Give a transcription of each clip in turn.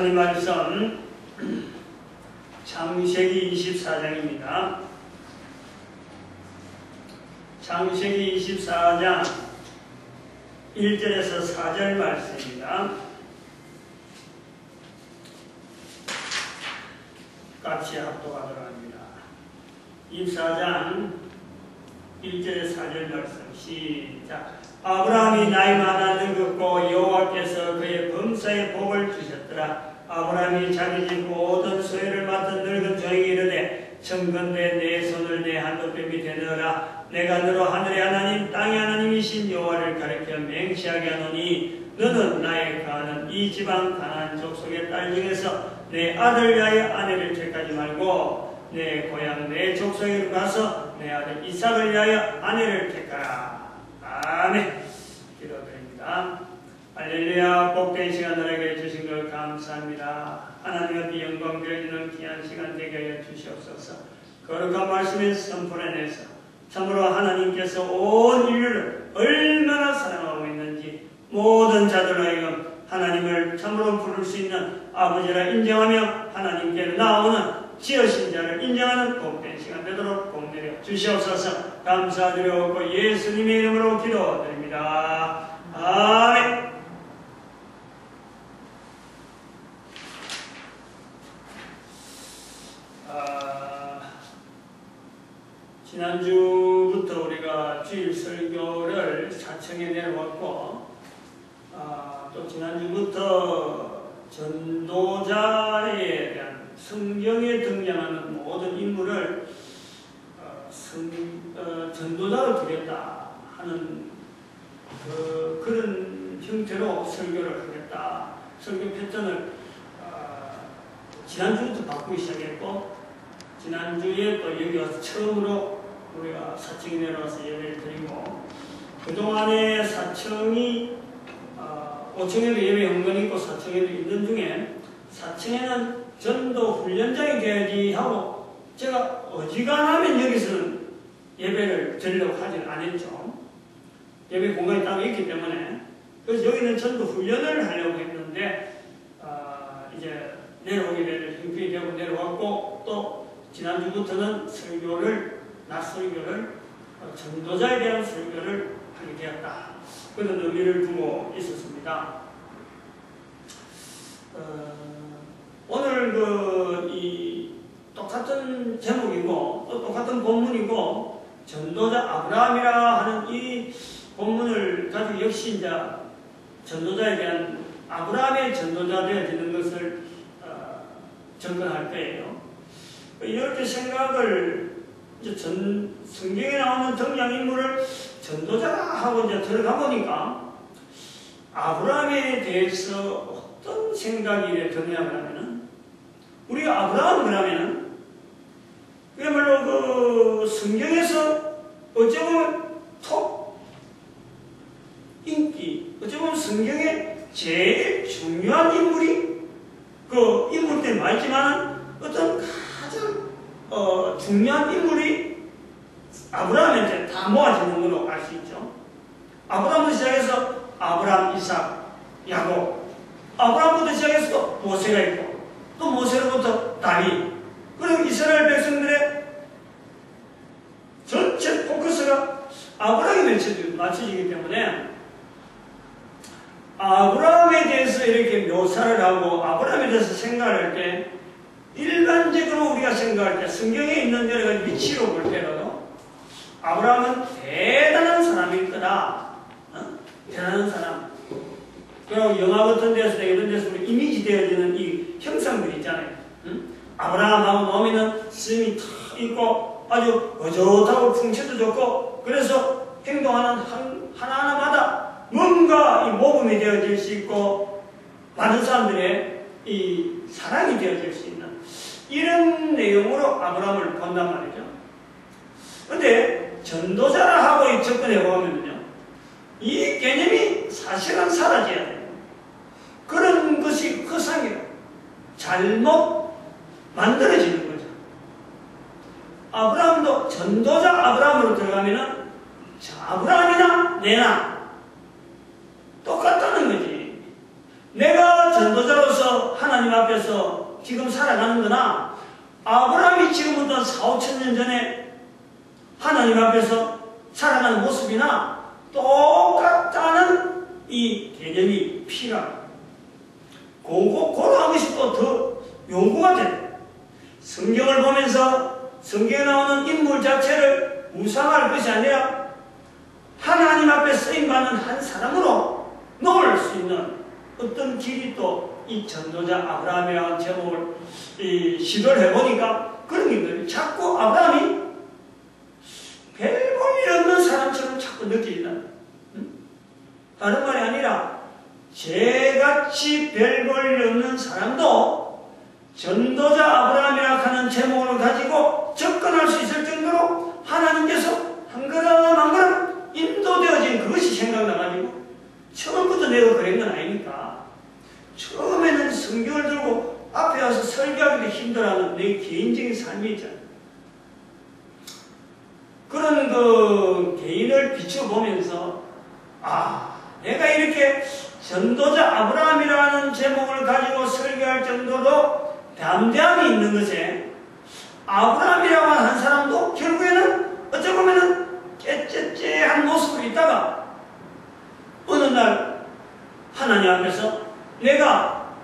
하나님 말씀 창세기 24장입니다. 창세기 24장 1절에서 4절 말씀입니다. 같이 합독하도록 합니다. 24장 1절에서 4절 말씀 시작. 아브라함이 나이 많아 늙었고 여호와께서 그의 범사에 복을 주셨더라. 아브라함이 자기 집 모든 소유를 맡은 늙은 종에게 이르되 청건대 내 손을 내 한도뼈 밑에 넣어라. 내가 너로 하늘의 하나님 땅의 하나님이신 여호와를 가리켜 맹세하게 하노니 너는 나의 가는 이 지방 가나안 족속의 딸 중에서 내 아들 위하여 아내를 택하지 말고 내 고향 내 족속으로 가서 내 아들 이삭을 위하여 아내를 택하라. 아멘. 기도드립니다. 할렐루야. 복된 시간 너에게 주신 걸 감사합니다. 하나님 앞에 영광 드리는 귀한 시간 되게 하여 주시옵소서. 거룩한 말씀을 선포해내서 참으로 하나님께서 온 인류를 얼마나 사랑하고 있는지 모든 자들로 하여금 하나님을 참으로 부를 수 있는 아버지라 인정하며 하나님께 나오는 지으신 자를 인정하는 복된 시간 되도록 복내려 주시옵소서. 감사드리고 예수님의 이름으로 기도드립니다. 아멘. 지난주부터 우리가 주일 설교를 사청에 내려왔고 또 지난주부터 전도자에 대한 성경에 등장하는 모든 인물을 전도자로 두겠다 하는 그런 형태로 설교를 하겠다. 설교 패턴을 지난주부터 바꾸기 시작했고 지난주에 또 여기 와서 처음으로 우리가 사청에 내려와서 예배를 드리고 그동안에 사청이 5층에도 예배 연건이 있고 4층에도 있는 중에 4층에는 전도 훈련장이 되어야지 하고 제가 어지간하면 여기서는 예배를 드리려고 하진 않았죠. 예배 공간이 따로 있기 때문에. 그래서 여기는 전도 훈련을 하려고 했는데 이제 내려오게 될 형편이 되고 내려왔고 또 지난주부터는 낮 설교를 전도자에 대한 설교를 하게 되었다. 그런 의미를 두고 있었습니다. 오늘 이 똑같은 제목이고 또 똑같은 본문이고 전도자 아브라함이라 하는 이 본문을 가지고 역시 이제 전도자에 대한 아브라함의 전도자 되어지는 것을 접근할 거예요. 이렇게 생각을 이제 성경에 나오는 등장인물을 전도자라 하고 이제 들어가 보니까 아브라함에 대해서 어떤 생각이 드냐 그러면은 우리가 아브라함 그러면은 그야말로 그 성경에서 어쩌면 톱 인기 어쩌면 성경의 제일 중요한 인물이 그 인물들이 많지만은 어떤 가장 중요한 인물이 아브라함한테 다 모아지는 걸로 알 수 있죠. 아브라함부터 시작해서 아브라함, 이삭, 야곱, 아브라함부터 시작해서 모세가 있고 또 모세로부터 다윗, 그리고 이스라엘 백성들의 전체 포커스가 아브라함에 맞춰지기 때문에 아브라함에 대해서 이렇게 묘사를 하고 아브라함에 대해서 생각을 할 때 일반적으로 우리가 생각할 때 성경에 있는 여러 가지 위치로 볼 때라도 아브라함은 대단한 사람일 거다. 대단한 사람. 그리고 영화 같은 데서 이런 데서 우리 이미지 되어지는 이 형상들이 있잖아요. 아브라함하고 나오면은 스님이 탁 있고 아주 어젓하고 풍채도 좋고 그래서 행동하는 하나하나마다 뭔가 이 모범이 되어질 수 있고 많은 사람들의 이 사랑이 되어질 수 있는 이런 내용으로 아브라함을 본단 말이죠. 그런데 전도자라 하고 접근해 보면요, 이 개념이 사실은 사라져야 돼요. 그런 것이 허상이라 잘못 만들어지는 거죠. 아브라함도 전도자 아브라함으로 들어가면은 아브라함이나 내나 똑같다는 거지. 내가 전도자로서 하나님 앞에서 지금 살아가는 거나 아브라함이 지금부터 4, 5천 년 전에 하나님 앞에서 살아가는 모습이나 똑같다는 이 개념이 필요합니다. 그러한 것이 또 더 요구가 됩니다. 성경을 보면서 성경에 나오는 인물 자체를 우상할 것이 아니라 하나님 앞에 쓰임받는 한 사람으로 놓을 수 있는 어떤 길이 또 이 전도자 아브라함이라는 제목을 시도를 해보니까 그런 게 자꾸 아브라함이 별 볼 일 없는 사람처럼 자꾸 느껴진다. 다른 말이 아니라 죄같이 별 볼 일 없는 사람도 전도자 아브라함이라 하는 제목을 가지고 접근할 수 있을 정도로 하나님께서 한 걸음 한 걸음 인도되어진 그것이 생각나가지고 처음부터 내가 그런 건 아니니까 처음에는 성경을 들고 앞에 와서 설교하기도 힘들어하는 내 개인적인 삶이 있잖아요. 그런 그 개인을 비춰보면서 내가 이렇게 전도자 아브라함이라는 제목을 가지고 설교할 정도로 담대함이 있는 것에 아브라함이라고 하는 한 사람도 결국에는 어찌 보면은 깨째째한 모습으로 있다가 어느 날 하나님 앞에서 내가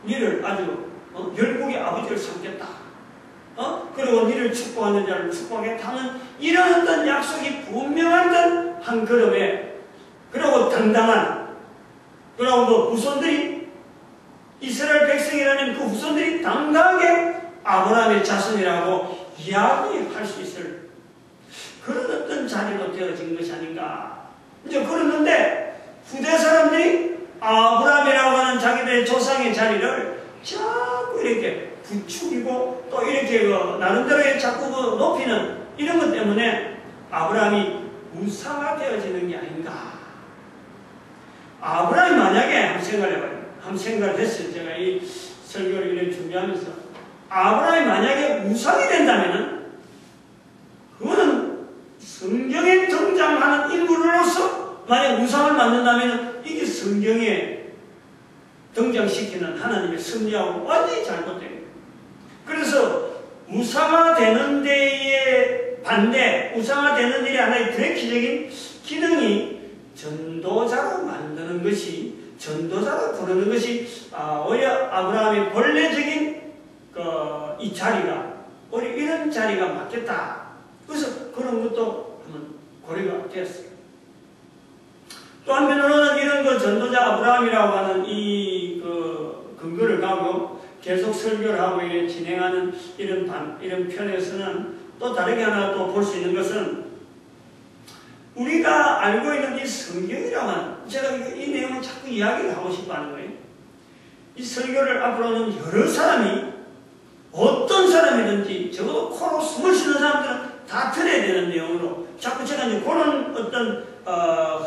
너를 아주 열국의 아버지를 삼겠다. 그리고 너를 축복하는 자를 축복하겠다 하는 이런 어떤 약속이 분명한 한 걸음에 그리고 당당한 그리고 그 후손들이 이스라엘 백성이라는 그 후손들이 당당하게 아브라함의 자손이라고 이야기할 수 있을 그런 어떤 자리로 되어진 것이 아닌가. 이제 그러는데 후대 사람들이 아브라함이라고 하는 자기들의 조상의 자리를 자꾸 이렇게 부추기고 또 이렇게 나름대로의 자꾸 높이는 이런 것 때문에 아브라함이 우상화되어지는 게 아닌가. 아브라함이 만약에 한번 생각을 했어요. 제가 이 설교를 이렇게 준비하면서 아브라함이 만약에 우상이 된다면은 그거는 성경에 등장하는 인물로서 만약 우상을 만든다면 이게 성경에 등장시키는 하나님의 섭리하고 완전히 잘못된 거예요. 그래서 우상화되는 데에 반대, 우상화되는 일이 하나의 브레이크적인 기능이 전도자로 만드는 것이, 전도자로 부르는 것이 오히려 아브라함의 본래적인 이 자리가 오히려 이런 자리가 맞겠다. 그래서 그런 것도 한번 고려가 되었어요. 또 한편으로는 이런 전도자 아브라함이라고 하는 이 근거를 가지고 계속 설교를 하고 진행하는 이런 편에서는 또 다르게 하나 또 볼 수 있는 것은 우리가 알고 있는 이 성경이라고 하는, 제가 이 내용을 자꾸 이야기를 하고 싶어 하는 거예요. 이 설교를 앞으로는 여러 사람이 어떤 사람이든지 적어도 코로 숨을 쉬는 사람들은 다 들어야 되는 내용으로 자꾸 제가 이제 그런 어떤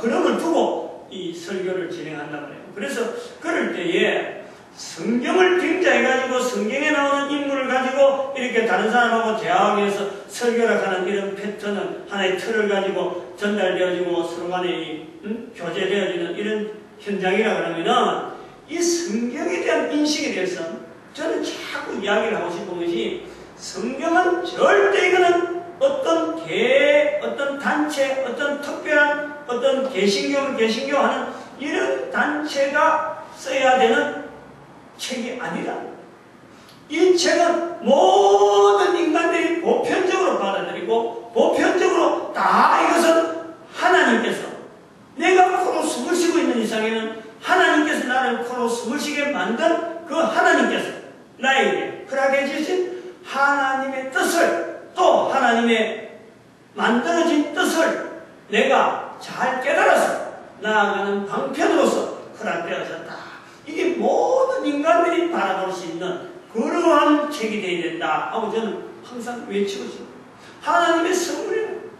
흐름을 두고 이 설교를 진행한단 말이에요. 그래서 그럴 때에 성경을 빙자해가지고 성경에 나오는 인물을 가지고 이렇게 다른 사람하고 대화하면서 설교를 하는 이런 패턴은 하나의 틀을 가지고 전달되어지고 서로 간에 교제되어지는 이런 현장이라 그러면은 이 성경에 대한 인식에 대해서 저는 자꾸 이야기를 하고 싶은 것이 성경은 절대 이거는 어떤 단체, 어떤 특별한 어떤 개신교 하는 이런 단체가 써야 되는 책이 아니라 이 책은 모든 인간들이 보편적으로 받아들이고 보편적으로 다 이것은 하나님께서 내가 코로 숨을 쉬고 있는 이상에는 하나님께서 나를 코로 숨을 쉬게 만든 그 하나님께서 나에게 허락해 주신 하나님의 뜻을 또 하나님의 만들어진 뜻을 내가 잘 깨달아서 나아가는 방편으로서 허락되어졌다. 이게 모든 인간들이 바라볼 수 있는 그러한 책이 되어야 된다 하고 저는 항상 외치고 있습니다. 하나님의 선물은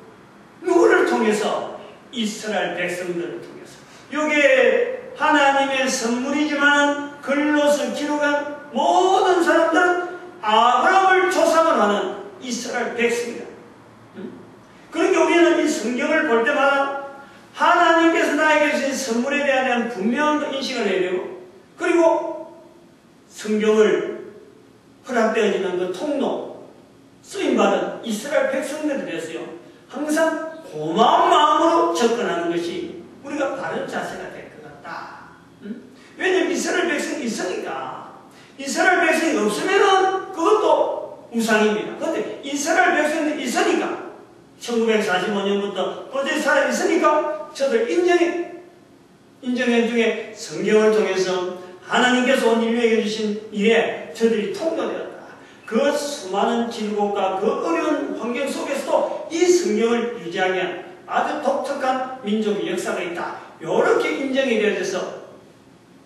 누구를 통해서? 이스라엘 백성들을 통해서. 이게 하나님의 선물이지만 글로서 기록한 모든 사람들은 아브라함을 조상으로 하는 이스라엘 백성이다. 그러니까 우리는 이 성경을 볼 때마다 하나님께서 나에게 주신 선물에 대한 분명한 인식을 해야 되고 그리고 성경을 허락되어지는 그 통로, 쓰임받은 이스라엘 백성들이 됐어요. 항상 고마운 마음으로 접근하는 것이 우리가 바른 자세가 될 것 같다. 왜냐하면 이스라엘 백성이 있으니까. 이스라엘 백성이 없으면은 그것도 우상입니다. 그런데 이스라엘 백성이 있으니까 1945년부터 거기에 살아 있으니까 저들 인정해 중에 성경을 통해서 하나님께서 온 인류에게 주신 일에 저들이 통과되었다. 그 수많은 질곡과 그 어려운 환경 속에서도 이 성경을 유지하기 위한 아주 독특한 민족의 역사가 있다. 이렇게 인정이 되어져서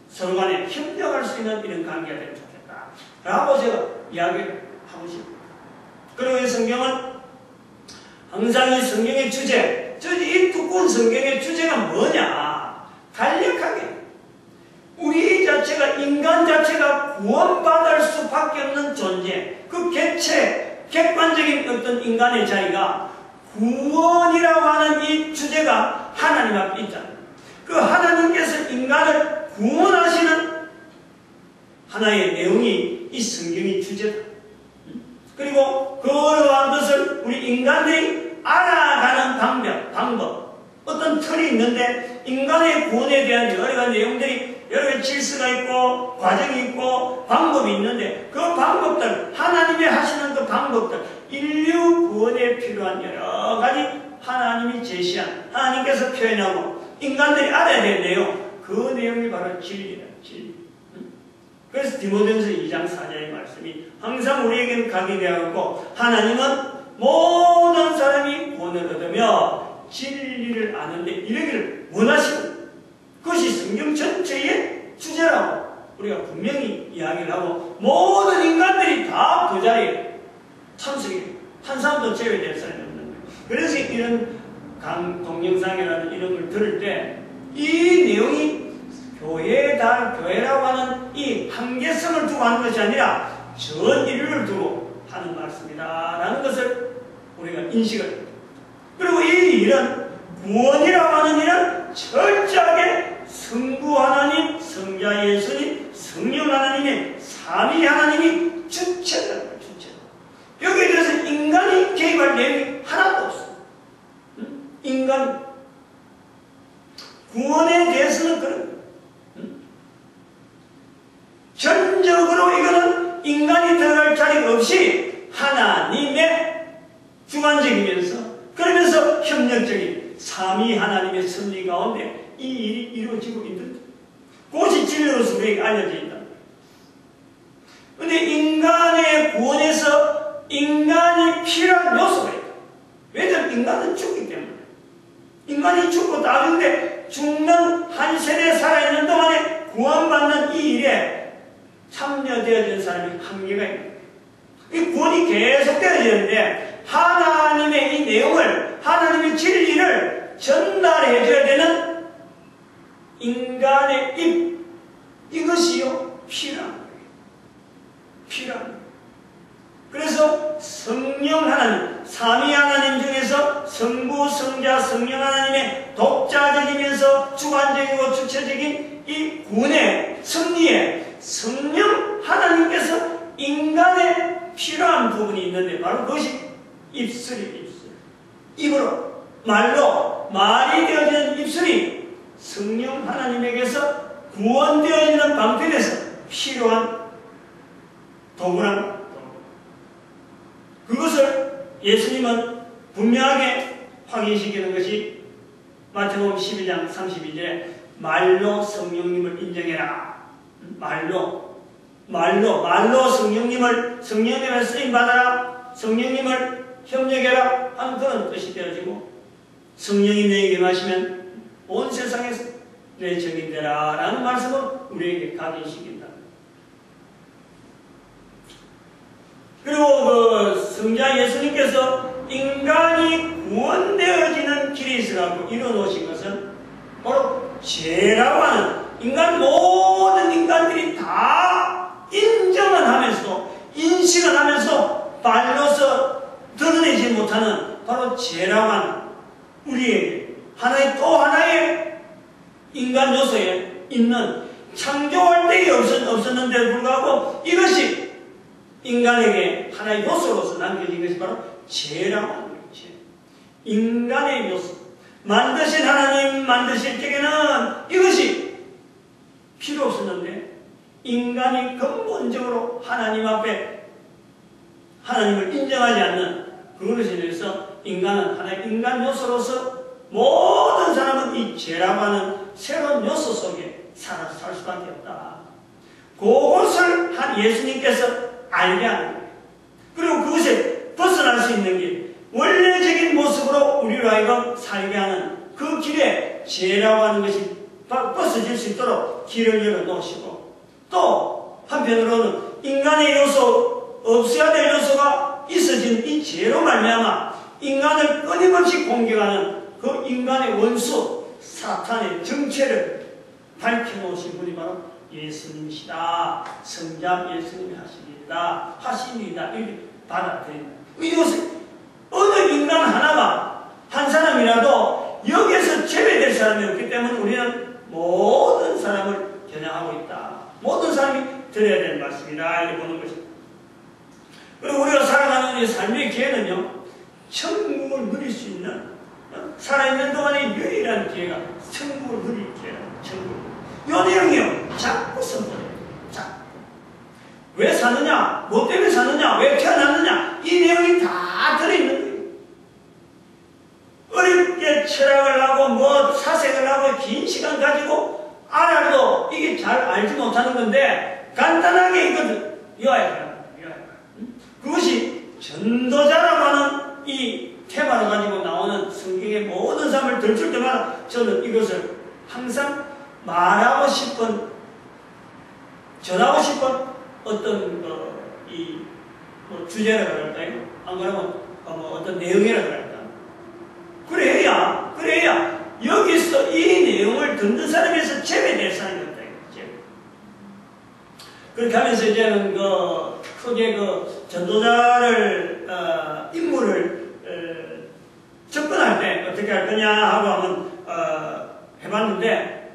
서로 간에 협력할 수 있는 이런 관계가 되면 좋겠다 라고 제가 이야기를 하고 싶습니다. 그리고 이 성경은 항상 이 성경의 주제, 이 두꺼운 성경의 주제가 뭐냐? 간략하게 우리 자체가, 인간 자체가 구원받을 수밖에 없는 존재, 그 객체, 객관적인 어떤 인간의 자리가 구원이라고 하는 이 주제가 하나님 앞에 있잖아요. 그 하나님께서 인간을 구원하시는 하나의 내용이 이 성경의 주제다. 그리고 그러한 것을 우리 인간들이 알아가는 방법, 어떤 틀이 있는데 인간의 구원에 대한 여러 가지 내용들이 여러 가지 질서가 있고 과정이 있고 방법이 있는데 그 방법들, 하나님이 하시는 그 방법들, 인류 구원에 필요한 여러 가지 하나님이 제시한, 하나님께서 표현하고 인간들이 알아야 될 내용, 그 내용이 바로 진리다. 진리. 그래서 디모데전서 2장 4절의 말씀이 항상 우리에게는 각인되어있고 하나님은 모든 사람이 구원을 얻으며 진리를 아는데 이르기를 원하시는 그것이 성경 전체의 주제라고 우리가 분명히 이야기를 하고 모든 인간들이 다 그 자리에 참석해 한 사람도 제외될 사람이 없는 거예요. 그래서 이런 동영상이라는 이런 걸 들을 때 이 내용이 교회라고 하는 이 한계성을 두고 하는 것이 아니라 전 인류를 두고 하는 말씀이다 라는 것을 우리가 인식을 합니다. 그리고 이 일은 구원이라고 하는 일은 철저하게 성부 하나님, 성자 예수님, 성령 하나님의 삼위 하나님이 주체라는 거예요. 주체. 여기에 대해서 인간이 개입할 내용이 하나도 없어요. 인간 구원에 대해서는 그런 거예요. 전적으로 이거는 인간이 들어갈 자리가 없이 하나님의 주관적이면서 그러면서 협력적인 삼위 하나님의 섭리 가운데 이 일이 이루어지고 있는 그것이 진리로서 우리에게 알려져 있다. 그런데 인간의 구원에서 인간이 필요한 요소가 있다. 왜냐하면 인간은 죽기 때문에. 인간이 죽고 나중에 죽는 한 세대 살아있는 동안에 구원받는 이 일에 참여되어진 사람이 한계가 있는 이 구원이 계속 되어지는데 하나님의 이 내용을, 하나님의 진리를 전달해줘야 되는 인간의 입, 이것이요 필요한 거예요. 필요한 거예요. 그래서 성령 하나님, 삼위 하나님 중에서 성부, 성자, 성령 하나님의 독자적이면서 주관적이고 주체적인 이 구원의 승리에 성령 하나님께서 인간에 필요한 부분이 있는데 바로 그것이 입술이에요. 입술. 입으로, 말이 되어지는 입술이 성령 하나님에게서 구원되어지는 방편에서 필요한 도구란 그것을 예수님은 분명하게 확인시키는 것이 마태복음 11장 32절에 말로 성령님을 인정해라. 말로 성령님을 쓰임받아라. 성령님을 협력해라 하는 그런 뜻이 되어지고 성령이 너에게 임하시면 온 세상에서 내 증인되라 라는 말씀을 우리에게 각인시킨다. 그리고 그 성자 예수님께서 인간이 구원되어지는 길이 있으라고 이뤄놓으신 것은 바로 죄라고 하는 모든 인간들이 다 인정을 하면서도 인식을 하면서 말로서 드러내지 못하는 바로 죄라고 하는 우리에게 또 하나의 인간 요소에 있는 창조할 때에 없었는데도 불구하고 이것이 인간에게 하나의 요소로서 남겨진 것이 바로 죄라고 하는 거죠. 인간의 요소. 만드신 하나님 만드실 때에는 이것이 필요 없었는데 인간이 근본적으로 하나님 앞에 하나님을 인정하지 않는 그것에 대해서 인간은 하나의 인간 요소로서 모든 사람은 이 죄라고 하는 새로운 요소 속에 살 수밖에 없다. 그것을 한 예수님께서 알게 하는 거예요. 그리고 그것에 벗어날 수 있는 길, 원래적인 모습으로 우리로 하여금 살게 하는 그 길에 죄라고 하는 것이 벗어질 수 있도록 길을 열어놓으시고, 또 한편으로는 인간의 요소, 없어야 될 요소가 있어진 이 죄로 말미암아 인간을 끊임없이 공격하는 그 인간의 원수 사탄의 정체를 밝혀놓으신 분이 바로 예수님이시다. 성자 예수님이 하십니다. 이렇게 받아들인다. 이것은 어느 인간 하나가 한 사람이라도 여기에서 제외될 사람이 없기 때문에 우리는 모든 사람을 겨냥하고 있다. 모든 사람이 들어야 되는 말씀이다. 이렇게 보는 것입니다. 그리고 우리가 살아가는 이 삶의 기회는요, 천국을 누릴 수 있는, 살아있는 동안의 유일한 기회가 천국을 누릴 기회다. 천국. 이 내용이요, 자꾸 선포해요. 자꾸. 왜 사느냐? 뭐 때문에 사느냐? 왜 태어났느냐? 이 내용이 다 들어있는 거예요. 어렵게 철학을 하고, 뭐 사색을 하고, 긴 시간 가지고 알아도 이게 잘 알지 못하는 건데, 간단하게 이거를 외워야 해요. 그것이 전도자라고 하는 이 테마를 가지고 나오는 성경의 모든 삶을 들출 때마다 저는 이것을 항상 말하고 싶은, 전하고 싶은 어떤 주제라 그럴까요? 안 그러면 어떤 내용이라 그럴까? 그래야 여기서 이 내용을 듣는 사람에서 제외될 사람이 없다. 그렇게 하면서 이제는 크게 전도자를 인물을 접근할 때 어떻게 할 거냐 하고 한번 해봤는데,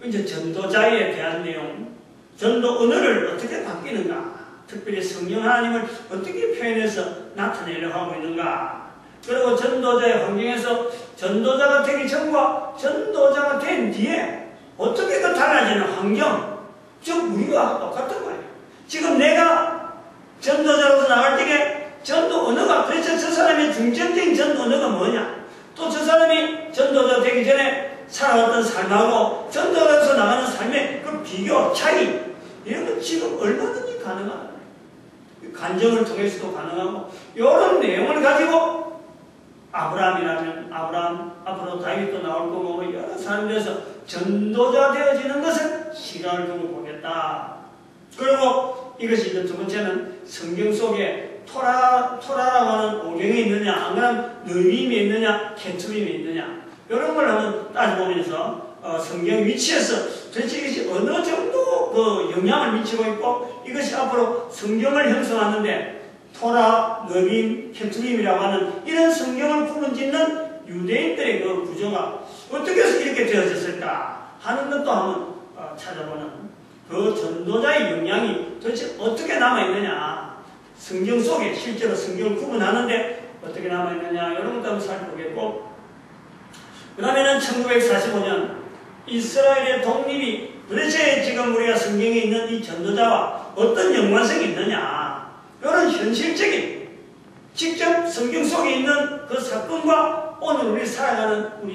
이제 전도자에 대한 내용, 전도 언어를 어떻게 바뀌는가, 특별히 성령 하나님을 어떻게 표현해서 나타내려고 하고 있는가, 그리고 전도자의 환경에서 전도자가 되기 전과 전도자가 된 뒤에 어떻게 달라지는 환경, 즉 우리가 똑같은 거예요. 지금 내가 전도자로서 나갈 때에 전도 언어가, 그래서 저 사람의 중점적인 전도 언어가 뭐냐, 또 저 사람이 전도자 되기 전에 살아왔던 삶하고 전도자로서 나가는 삶의 그 비교, 차이, 이런 건 지금 얼마든지 가능하다. 간정을 통해서도 가능하고, 이런 내용을 가지고 아브라함이라면 아브라함, 앞으로 다윗도 나올 거고, 여러 사람들에서 전도자 되어지는 것을 시간을 두고 보겠다. 그리고 이것이 이제 두 번째는 성경 속에 토라라고 하는 오경이 있느냐, 안 그러면 느림이 있느냐, 케투림이 있느냐, 이런 걸 한번 따져보면서 성경 위치에서 도대체 이것이 어느 정도 영향을 미치고 있고, 이것이 앞으로 성경을 형성하는데 토라, 느림, 케투림이라고 하는 이런 성경을 부름짓는 유대인들의 그 구조가 어떻게 해서 이렇게 되어졌을까 하는 것도 한번 찾아보는, 그 전도자의 영향이 도대체 어떻게 남아있느냐, 성경 속에 실제로 성경을 구분하는데 어떻게 남아있느냐, 이런 것도 한번 살펴보겠고, 그 다음에는 1945년 이스라엘의 독립이 도대체 지금 우리가 성경에 있는 이 전도자와 어떤 연관성이 있느냐, 이런 현실적인, 직접 성경 속에 있는 그 사건과 오늘 우리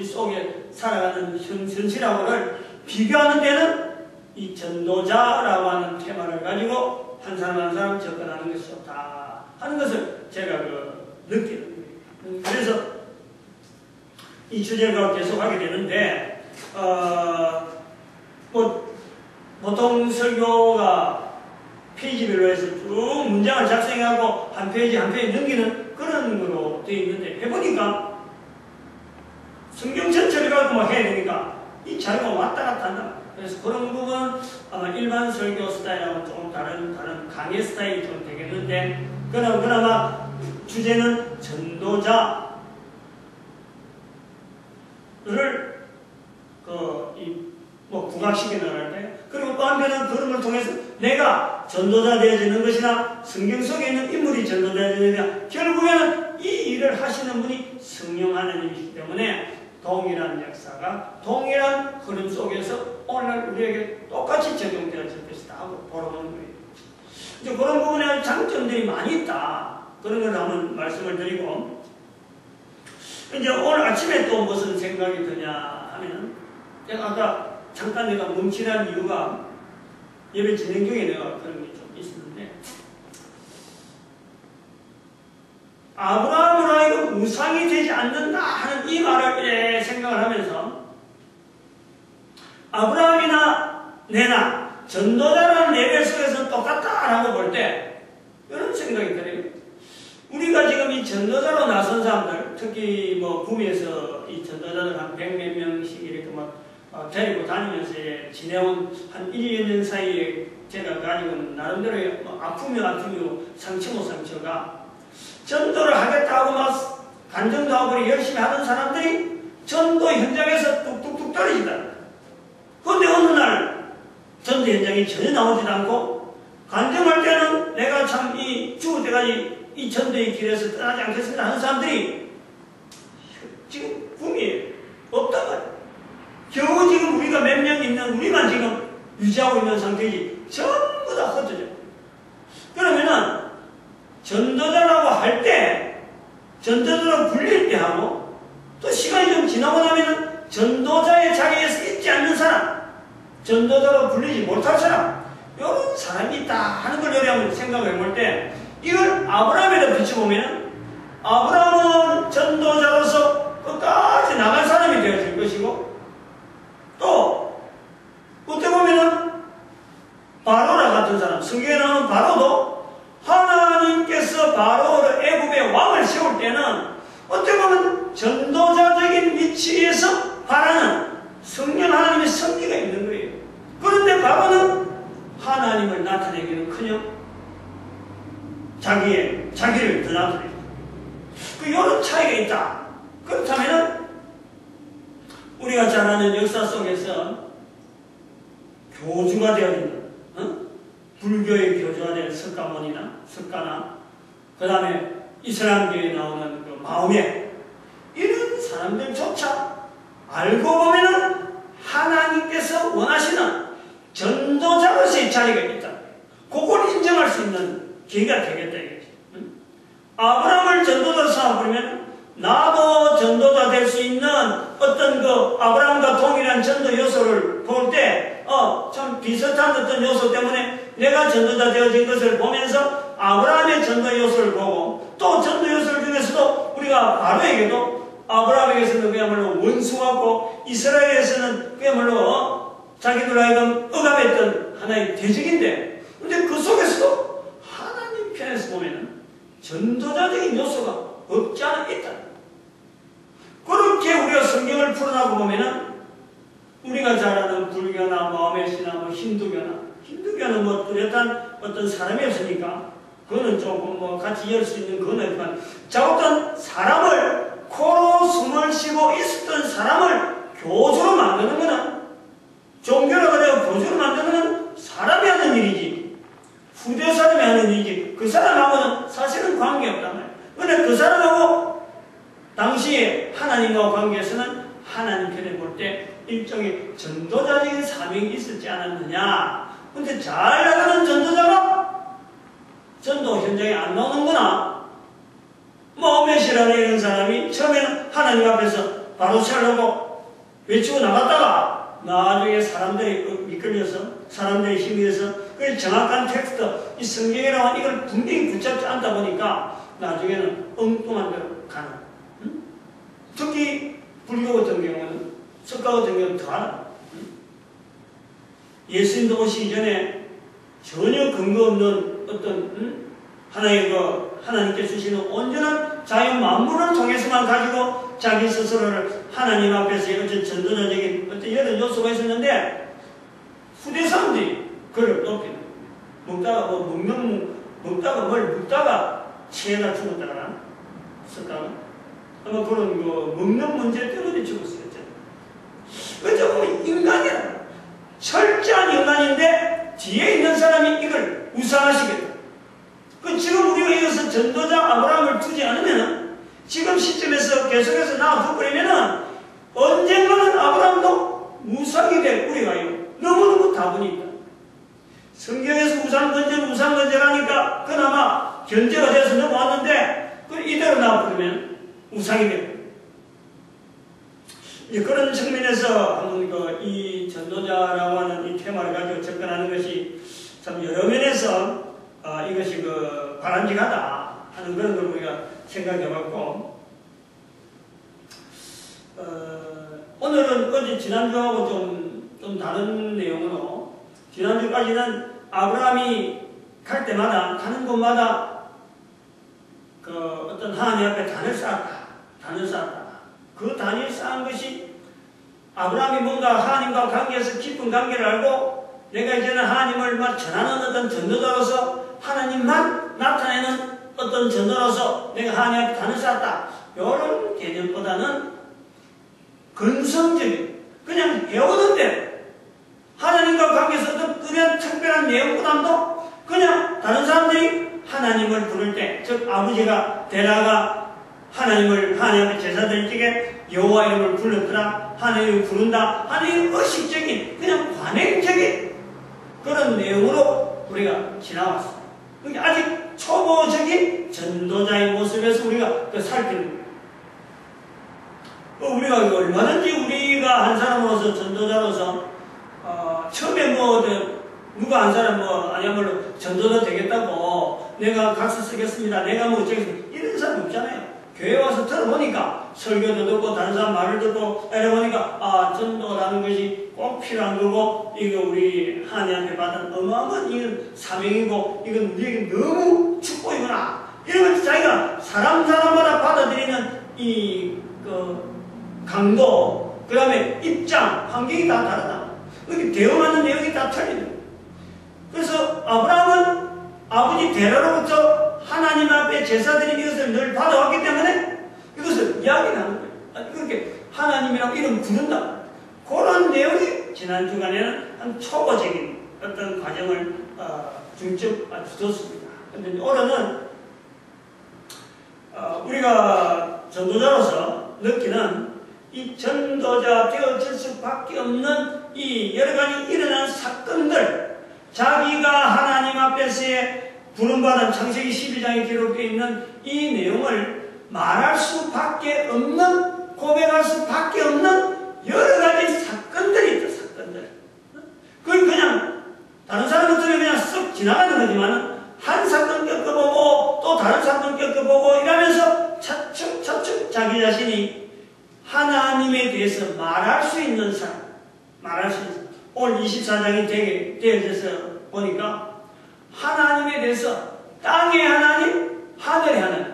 속에 살아가는 현실하고를 비교하는 데는 이 전도자라고 하는 테마를 가지고 한 사람 한 사람 접근하는 것이 좋다 하는 것을 제가 느끼는 거예요. 그래서 이 주제를 계속 하게 되는데, 보통 설교가 페이지별로 해서 쭉 문장을 작성하고 한 페이지 한 페이지 넘기는 그런 거로 되어 있는데, 해보니까 성경 전체를 갖고 막 해야 되니까 이 자료가 왔다 갔다 한다. 그래서 그런 부분은 아마 일반 설교 스타일하고 조금 다른 강의 스타일이 좀 되겠는데, 그나마 주제는 전도자를 국악시켜 나갈 때 그리고 또 한편은 그림을 통해서 내가 전도자 되어지는 것이나 성경 속에 있는 인물이 전도자 되어지는 결국에는 이 일을 하시는 분이 성령 하나님이기 때문에 동일한 역사가 동일한 흐름 속에서 오늘날 우리에게 똑같이 적용되어질 것이다 하고 돌아오는 거예요. 이제 그런 부분에 장점들이 많이 있다. 그런 걸 한번 말씀을 드리고, 이제 오늘 아침에 또 무슨 생각이 드냐 하면, 제가 아까 잠깐 내가 뭉치란 이유가 예배 진행 중에 내가 그런 게 좀 있었는데, 아브라함으로 하여금 우상이 되지 않는다 하는 이 말을 생각을 하면서, 아브라함이나 내나 전도자라는 레벨 속에서는 똑같다라고 볼 때 이런 생각이 들어요. 우리가 지금 이 전도자로 나선 사람들, 특히 뭐 구미에서 이 전도자들 한 100몇 명씩 이렇게 막 데리고 다니면서 지내온 한 1, 2년 사이에 제가 가지고 나름대로 뭐 아프며 상처 상처가 전도를 하겠다고 막 간증도 하고 열심히 하던 사람들이 전도 현장에서 뚝뚝뚝 떨어진다. 그런데 어느 날 전도 현장이 전혀 나오지도 않고 간증할 때는 내가 참 이 죽을 때까지 이 전도의 길에서 떠나지 않겠습니다 하는 사람들이 지금 구미에 없단 말이에요. 겨우 지금 우리가 몇 명 있는 우리만 지금 유지하고 있는 상태이지 전부 다 흩어져. 그러면은 전도자라고 할 때 전도자로 불릴 때 하고 또 시간이 좀 지나고 나면은 전도자의 자리에서 있지 않는 사람, 전도자로 불리지 못할 사람, 이런 사람이 있다 하는 걸 여러분 생각해 볼 때 이걸 아브라함에다 비춰보면 아브라함은 전도자로서 끝까지 나갈 사람이 되어질 것이고, 또 어떻게 보면은 바로라 같은 사람, 성경에 나오는 바로도 하나님께서 바로를 애굽의 왕을 세울 때는 어떻게 보면 전도자적인 위치에서 바라는 성령 하나님의 섭리가 있는 거예요. 그런데 바로는 하나님을 나타내기는커녕 자기를 더 나타내죠. 이런 차이가 있다. 그렇다면 우리가 잘 아는 역사 속에서 교주가 되어있는 불교의 교주가 된 석가나 그 다음에 이슬람교에 나오는 그 마음에 이런 사람들조차 알고 보면은 하나님께서 원하시는 전도자로서의 자리가 있다. 그걸 인정할 수 있는 기회가 되겠다 이거지. 아브라함을 전도자로 삼아버리면 나도 전도자 될 수 있는 어떤 그 아브라함과 동일한 전도 요소를 볼 때 참 비슷한 어떤 요소 때문에 내가 전도자 되어진 것을 보면서 아브라함의 전도 요소를 보고, 또 전도 요소를 중에서도 우리가 바로에게도 아브라함에게서는 그야말로 원수하고 이스라엘에서는 그야말로 자기들 하여금 억압했던 하나의 대적인데, 근데 그 속에서도 하나님 편에서 보면은 전도자적인 요소가 없지 않아 있다. 그렇게 우리가 성경을 풀어나고 보면은 우리가 잘 아는 불교나 마호메시나 뭐 힌두교는 뭐 뚜렷한 어떤 사람이 없으니까 그거는 조금 뭐 같이 열 수 있는 그건 없지만, 어떤 사람을 코로 숨을 쉬고 있었던 사람을 교주로 만드는 거는, 종교라고 하고 교주로 만드는 건 사람이 하는 일이지, 후대 사람이 하는 일이지, 그 사람하고는 사실은 관계없단 말이에요. 그런데 그 사람하고 당시에 하나님과 관계에서는 하나님 편에 볼 때 일종의 전도자적인 사명이 있었지 않았느냐. 근데 잘 나가는 전도자가 전도 현장에 안 나오는구나. 마호메시라는 이런 사람이 처음에는 하나님 앞에서 바로 세우려고 외치고 나갔다가 나중에 사람들이 이끌려서, 사람들이 힘이 돼서 그 정확한 텍스트, 이 성경이라고 이걸 분명히 붙잡지 않다 보니까 나중에는 엉뚱한 대로 가는. 특히 불교 같은 경우는, 석가 같은 경우는 더 하나. 예수님도 오시기 전에 전혀 근거 없는 어떤 하나님께 주시는 온전한 자연 만물을 통해서만 가지고 자기 스스로를 하나님 앞에서 어떤 전도자적인 어떤 이런 요소가 있었는데, 후대 사람들이 그를 높이는, 먹다가 뭘 먹다가 체해가 죽었다가 석가가 아마 그런 거 먹는 문제 때문에 죽었어요. 어쩌면 인간이라 철저한 인간인데 뒤에 있는 사람이 이걸 우상하시겠다. 지금 우리가 이어서 전도자 아브라함을 두지 않으면 지금 시점에서 계속해서 놔두버리면 언젠가는 아브라함도 우상이 될 우리가 너무너무 다분히 있다. 성경에서 우상 건재라니까 그나마 견제가 돼서 넘어왔는데 이대로 놔두면 우상이 됩니다. 그런 측면에서 한번 이 전도자라고 하는 이 테마를 가지고 접근하는 것이 참 여러 면에서 이것이 바람직하다 하는 그런 걸 우리가 생각해봤고, 오늘은 어제 지난주하고 좀 다른 내용으로, 지난주까지는 아브라함이 갈 때마다 가는 곳마다 어떤 하나님 앞에 단을 쌓았다. 그 단을 쌓은 것이 아브라함이 뭔가 하나님과 관계에서 깊은 관계를 알고 내가 이제는 하나님을 전하는 어떤 전도자로서 하나님만 나타내는 어떤 전도로서 내가 하나님 앞에 단을 쌓았다. 이런 개념보다는 근성적인 그냥 배우는 대로 하나님과 관계에서 어떤 특별한 내용보다도 그냥 다른 사람들이 하나님을 부를 때, 즉 아버지가 데라가 하나님 앞에 제사 드릴 적에 여호와 이름을 불렀더라, 하나님을 부른다 하는 의식적인 그냥 관행적인 그런 내용으로 우리가 지나왔습니다. 아직 초보적인 전도자의 모습에서 우리가 살피는 거예요. 우리가 얼마든지 우리가 한 사람으로서 전도자로서 처음에 누가 한 사람 아니야말로 전도자 되겠다고 내가 각서 쓰겠습니다. 내가 이런 사람 없잖아요. 교회 와서 들어보니까 설교도 듣고 다른 사람 말을 듣고 이러보니까 전도라는 것이 꼭 필요한 거고 이거 우리 하나님한테 받은 어마어마한 이건 사명이고 이건 우리에게 너무 축복이구나. 이런 걸 자기가 사람마다 받아들이는 강도, 그 다음에 입장, 환경이 다 다르다. 이렇게 대응하는 내용이 다 틀리다. 그래서 아브라함은 아버지 데라로부터 하나님 앞에 제사드린 이것을 늘 받아왔기 때문에 이것을 이야기하는 거예요. 그렇게 하나님이라고 이름 부른다. 그런 내용이 지난 주간에는 한 초보적인 어떤 과정을 두었습니다. 그런데 오늘은 우리가 전도자로서 느끼는 이 전도자 되어질 수밖에 없는 이 여러 가지 일어난 사건들, 자기가 하나님 앞에서의 부름받은 창세기 12장에 기록되어 있는 이 내용을 말할 수밖에 없는, 고백할 수밖에 없는 여러 가지 사건들이 있다. 사건들. 그건 그냥 다른 사람들 그냥 쓱 지나가는 거지만 한 사건 겪어보고 또 다른 사건 겪어보고 이러면서 차츰 자기 자신이 하나님에 대해서 말할 수 있는 사람, 오늘 24장이 되어져서 보니까 하나님에 대해서 땅의 하나님, 하늘의 하나님,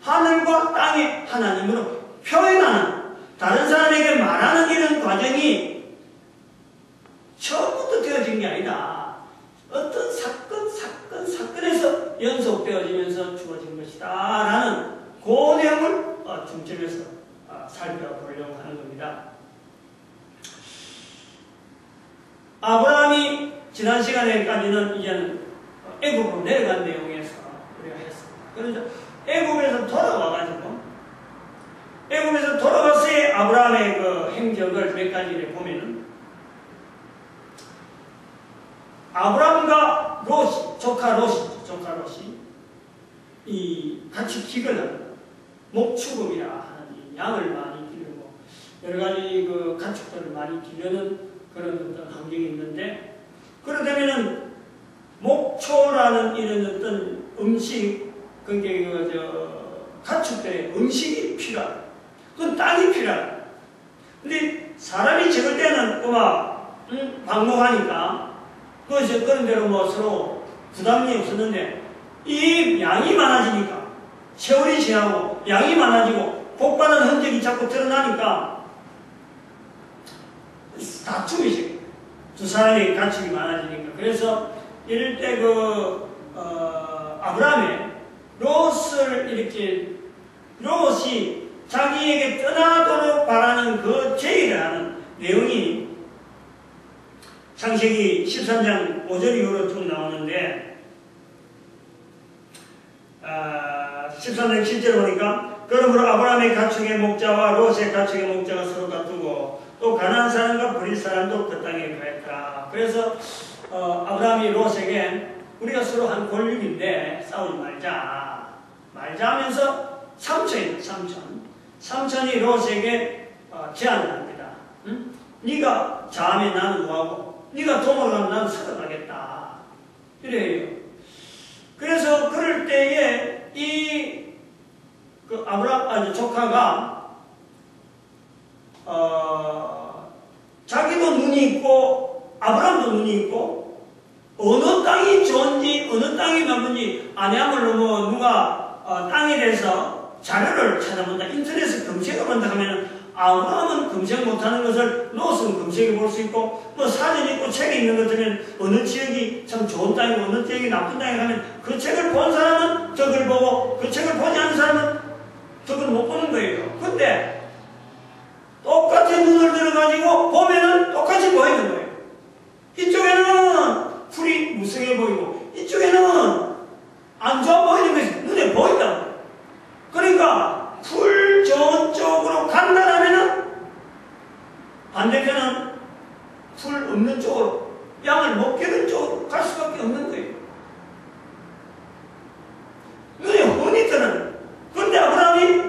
하늘과 땅의 하나님으로 표현하는, 다른 사람에게 말하는 이런 과정이 처음부터 되어진 게 아니다. 어떤 사건에서 연속되어지면서 주어진 것이다 라는 그 내용을 중점에서 살펴보려고 하는 겁니다. 아브라함이 지난 시간에까지는 이제는 애굽으로 내려간 내용에서 우리가 했습니다. 그래서 애굽에서 돌아가서의 아브라함의 그 행적을 몇 가지를 보면은, 아브라함과 조카 롯이 같이 기근을 합니다. 목축업이라 하는 이 양을 많이 기르고 여러 가지 그 가축들을 많이 기르는 그런 어떤 환경이 있는데, 그러다면은 목초라는 이런 어떤 음식, 그게 가축들의 음식이 필요하다. 그건 땅이 필요하다. 근데 사람이 적을 때는 방목하니까 그런 대로 서로 부담이 없었는데, 이 양이 많아지니까, 세월이 지나고 양이 많아지고 복받은 흔적이 자꾸 드러나니까 다툼이 생겨요. 두 사람의 가축이 많아지니까. 그래서 이럴 때 아브라함의 롯이 자기에게 떠나도록 바라는 그 제의를 하는 내용이 창세기 13장 5절 이후로 쭉 나오는데 13장 7절 보니까 그러므로 아브라함의 가축의 목자와 롯의 가축의 목자가 서로 다투고 또 가나안 사람과 브릿 사람도 그 땅에 거했더라. 그래서 아브라함이 롯에게 우리가 서로 한 권력인데 싸우지 말자 하면서 삼촌이 롯에게 제안을 합니다. 응? 네가 자하면 나는 뭐하고 네가 도망을 가면 나는 살아가겠다. 이래요. 그래서 그럴 때에 조카가 자기도 눈이 있고 아브라함도 눈이 있고 어느 땅이 좋은지 어느 땅이 나쁜지 아내야말로 뭐 누가 땅에 대해서 자료를 찾아본다 인터넷에 검색을 한다 하면은 아브라함은 검색 못하는 것을 롯은 검색해 볼 수 있고 뭐 사진 있고 책이 있는 것 같으면 어느 지역이 참 좋은 땅이고 어느 지역이 나쁜 땅이고 하면 그 책을 본 사람은 덕을 보고 그 책을 보지 않는 사람은 덕을 못 보는 거예요. 근데 똑같이 눈을 들어가지고 보면은 똑같이 보이는 거예요. 이쪽에는 풀이 무성해 보이고 이쪽에는 안 좋아 보이는 것이 눈에 보인다고. 그러니까 풀 좋은 쪽으로 간다라면은 반대편은 풀 없는 쪽으로 양을 못 기른 쪽으로 갈 수밖에 없는 거예요. 눈에 훤히 드러나요. 그런데 아브라함이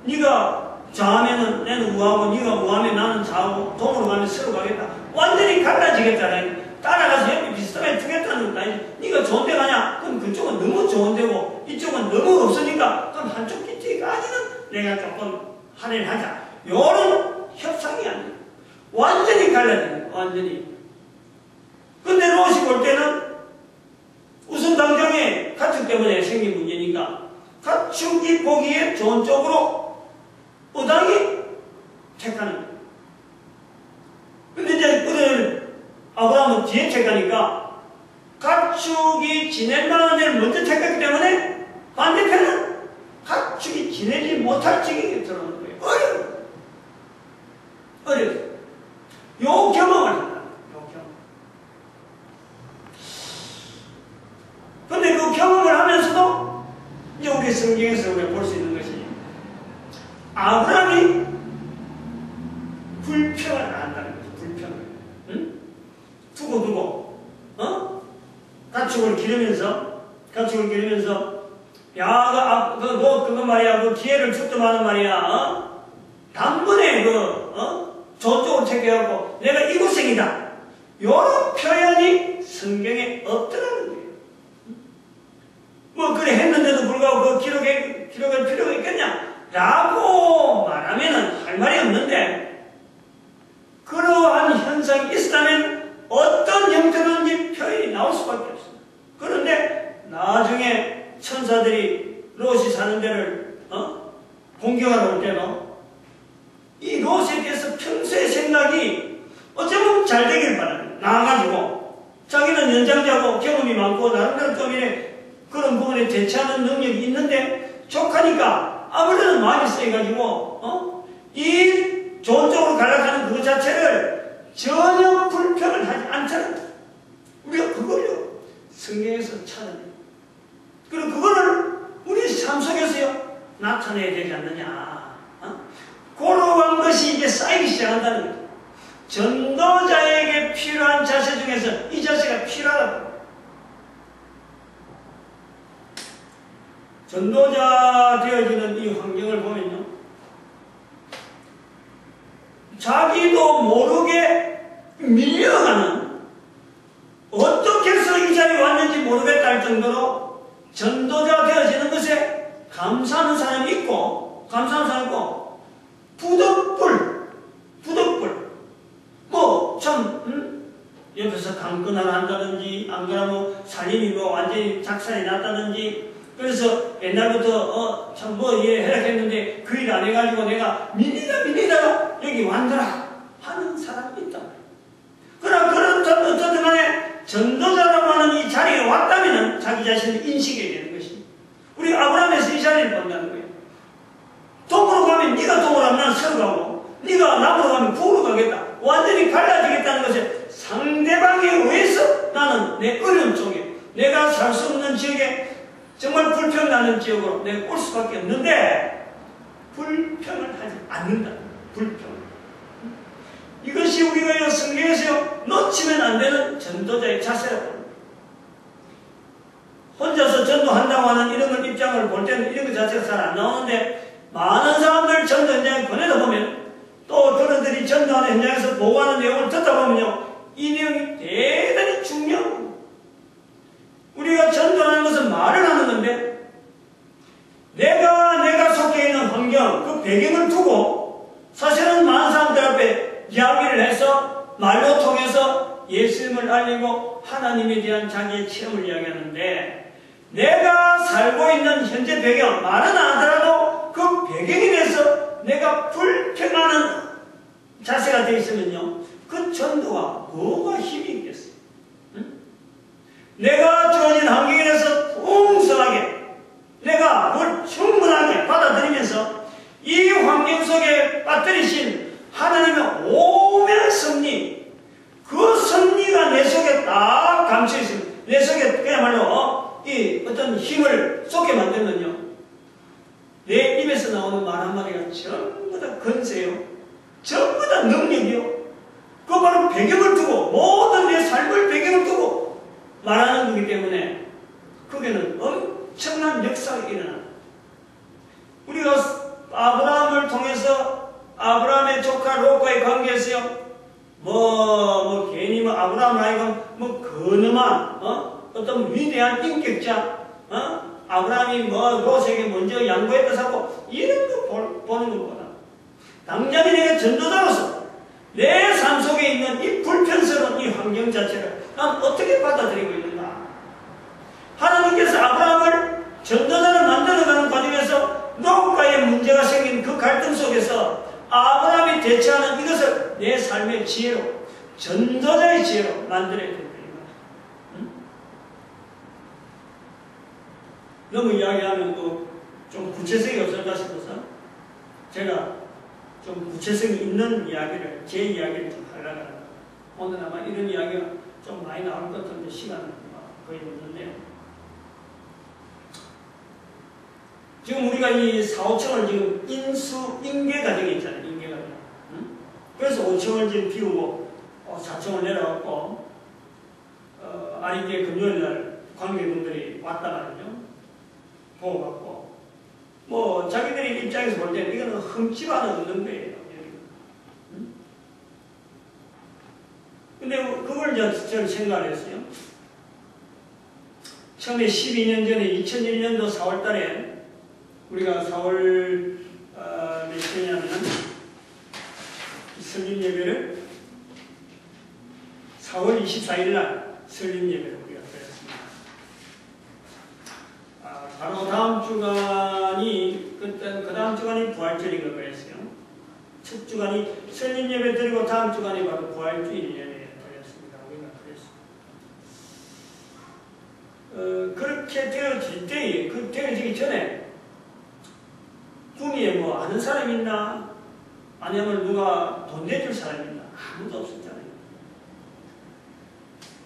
네가 좌하면은 나는 우하고 네가 우하면 나는 좌하고 동으로 가면 서로 가겠다. 완전히 갈라지겠다. 따라가서 옆에 비슷하게 두겠다는 것도 아니지. 네가 좋은 데 가냐? 그럼 그쪽은 너무 좋은 데고 이쪽은 너무 없으니까 그럼 한쪽 기티까지는 내가 조금 할애를 하자. 요런 협상이 아니에요. 완전히 갈라지는 거예요. 완전히. 근데 롯이 볼 때는 우선 당장에 가축 때문에 생긴 문제니까 가축이 보기에 좋은 쪽으로 어당이 택하는 거예요. 근데 이제 그들 아브라함은 뒤에 택하니까 가축이 지낼 만한 데를 먼저 택했기 때문에 반대편은 가축이 지내지 못할 지경에 들어오는 거예요. 어려워요. 요 경험을 한다. 요 경험. 근데 그 경험을 하면서도 이제 우리 성경에서 우리가 볼 수 있는 것이 아브라함이 불평을 안 한다는 거죠. 불평을. 응? 두고 가축을 기르면서 야, 그거 말이야, 그 기회를 죽더만은 말이야, 단번에 저쪽으로 택해갖고, 내가 이구생이다. 요런 표현이 성경에 없더라는 거예요. 뭐, 그래 했는데도 불구하고 그 기록할 필요가 있겠냐? 라고 말하면은 할 말이 없는데, 그러한 현상이 있었다면 어떤 형태로든지 표현이 나올 수밖에 없습니다. 그런데 나중에 천사들이 롯이 사는 데를 공격하러 올 때도 이 롯에 대해서 평소의 생각이 어쩌면 잘 되길 바랍니다. 나와가지고 자기는 연장자고 경험이 많고 나름대로 좀 이래 그런 부분에 대처하는 능력이 있는데 족하니까 아무래도 마음이 쓰여가지고 이 좋은 쪽으로 갈라가는 그 자체를 전혀 불평을 하지 않잖아요. 우리가 그걸요 성경에서 찾아내요. 그리고 그거를 우리 삶 속에서요 나타내야 되지 않느냐. 그러한 것이 이제 쌓이기 시작한다는 거죠. 전도자에게 필요한 자세 중에서 이 자세가 필요하다고. 전도자 되어지는 이 환경을 보면요, 자기도 모르게 밀려가는, 어떻게 해서 이 자리에 왔는지 모르겠다 할 정도로 전도자 되어지는 것에 감사하는 사람이 있고, 부덕불. 뭐, 옆에서 강권하러 한다든지, 안 그러면 살림이 뭐 완전히 작살이 났다든지, 그래서 옛날부터, 해락했는데 그 일 안 해가지고 내가 밀리다 여기 왔더라 하는 사람이 있다. 그러나 어쨌든 간에 전도자라고 하는 이 자리에 왔다면 자기 자신을 인식해야 되는 것이. 우리 아브라함에서 이 자리를 본다는 거예요. 동으로 가면 네가 동으로 하면 나는 서로 가고, 네가 남으로 가면 북으로 가겠다. 완전히 갈라지겠다는 것에 상대방에 의해서 나는 내 어려운 쪽에, 내가 살 수 없는 지역에 정말 불평나는 지역으로 내가 올 수밖에 없는데 불평을 하지 않는다. 불평. 이것이 우리가 성경에서 놓치면 안 되는 전도자의 자세라고. 혼자서 전도한다고 하는 이런 걸 입장을 볼 때는 이런 것 자체가 잘 안 나오는데, 많은 사람들 전도 현장에 보내다 보면, 또 그들이 전도하는 현장에서 보고하는 내용을 듣다 보면요, 이 내용이 대단히 중요합니다. 우리가 전도하는 것은 말을 하는 건데, 내가 속해 있는 환경, 그 배경을 두고 사실은 많은 사람들 앞에 이야기를 해서 말로 통해서 예수님을 알리고 하나님에 대한 자기의 체험을 이야기하는데, 내가 살고 있는 현재 배경, 말은 안 하더라도 그 배경에 대해서 내가 불평하는 자세가 되어 있으면요, 그 전도가 뭐가 힘이 있겠어요? 응? 내가 주어진 환경에 대해서 풍성하게, 내가 그걸 충분하게 받아들이면서 이 환경 속에 빠뜨리신 하나님의 오묘한 섭리, 그 섭리가 내 속에 딱 감춰 있습니다. 내 속에 그야말로 이 어떤 힘을 쏟게 만들면요, 내 입에서 나오는 말 한마디가 전부 다 건세요. 전부 다 능력이요. 그 바로 배경을 두고, 모든 내 삶을 배경을 두고 말하는 거기 때문에 거기는 엄청난 역사가 일어납니다. 우리가 아브라함을 통해서 아브라함의 조카 롯과의 관계에서요, 괜히 아브라함을 하여금 근엄한 어떤 위대한 인격자, 아브라함이 롯에게 먼저 양보했다 하고 이런 거 보는 것보다, 당장에 내가 전도자로서 내 삶 속에 있는 이 불편스러운 이 환경 자체를 난 어떻게 받아들이고 있는가. 하나님께서 아브라함을 전도자를 만들어가는 과정에서 롯과의 문제가 생긴 그 갈등 속에서 아브라함이 대처하는 이것을 내 삶의 지혜로, 전도자의 지혜로 만들어야 된다. 너무 이야기하면 좀 구체성이 없을까 싶어서 제가 좀 구체성이 있는 이야기를, 제 이야기를 좀 하려고 합니다. 오늘 아마 이런 이야기가 좀 많이 나올 것 같은데 시간은 거의 없는데요. 지금 우리가 이 4, 5층을 지금 인계 과정에 있잖아요. 인계 과정. 응? 그래서 5층을 지금 비우고 4층을 내려갔고, 아린교회 금요일날 관계분들이 왔다 말이죠. 보고받고, 자기들이 입장에서 볼 때는 이거는 흠집안은 없는 거예요. 응? 근데 그걸 저는 생각을 했어요. 처음에 12년 전에 2001년도 4월 달에 우리가 4월 몇 년이냐면 설립 예배를 4월 24일 날 설립 예배를 우리가 드렸습니다. 바로 다음 주간이 그 다음 주간이 부활주일인 걸 그랬어요. 첫 주간이 설립 예배 드리고 다음 주간이 바로 부활주일 예배 드렸습니다. 우리가 그랬습니다. 그렇게 되어질 때에, 되어지기 전에 구미에 아는 사람 있나? 아니면 누가 돈 내줄 사람 있나? 아무도 없었잖아요.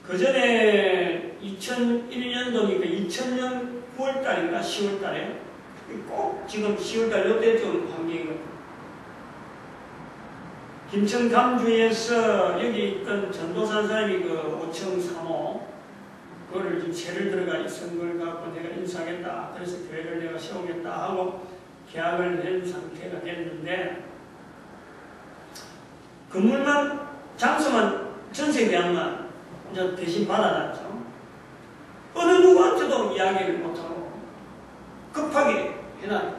그 전에 2001년도니까 2000년 9월달인가 10월달에 꼭 지금 10월달 요때쯤 환경이거든요. 김천 감주에서 여기 있던 전도사 사람이 그 5층 3호 그거를 지금 세를 들어가 있은 걸 갖고 내가 인수하겠다. 그래서 교회를 내가 세우겠다 하고 계약을 낸 상태가 됐는데, 건물만, 장소만, 전세 계약만 이제 대신 받아놨죠. 어느 누구한테도 이야기를 못하고 급하게 해놨다.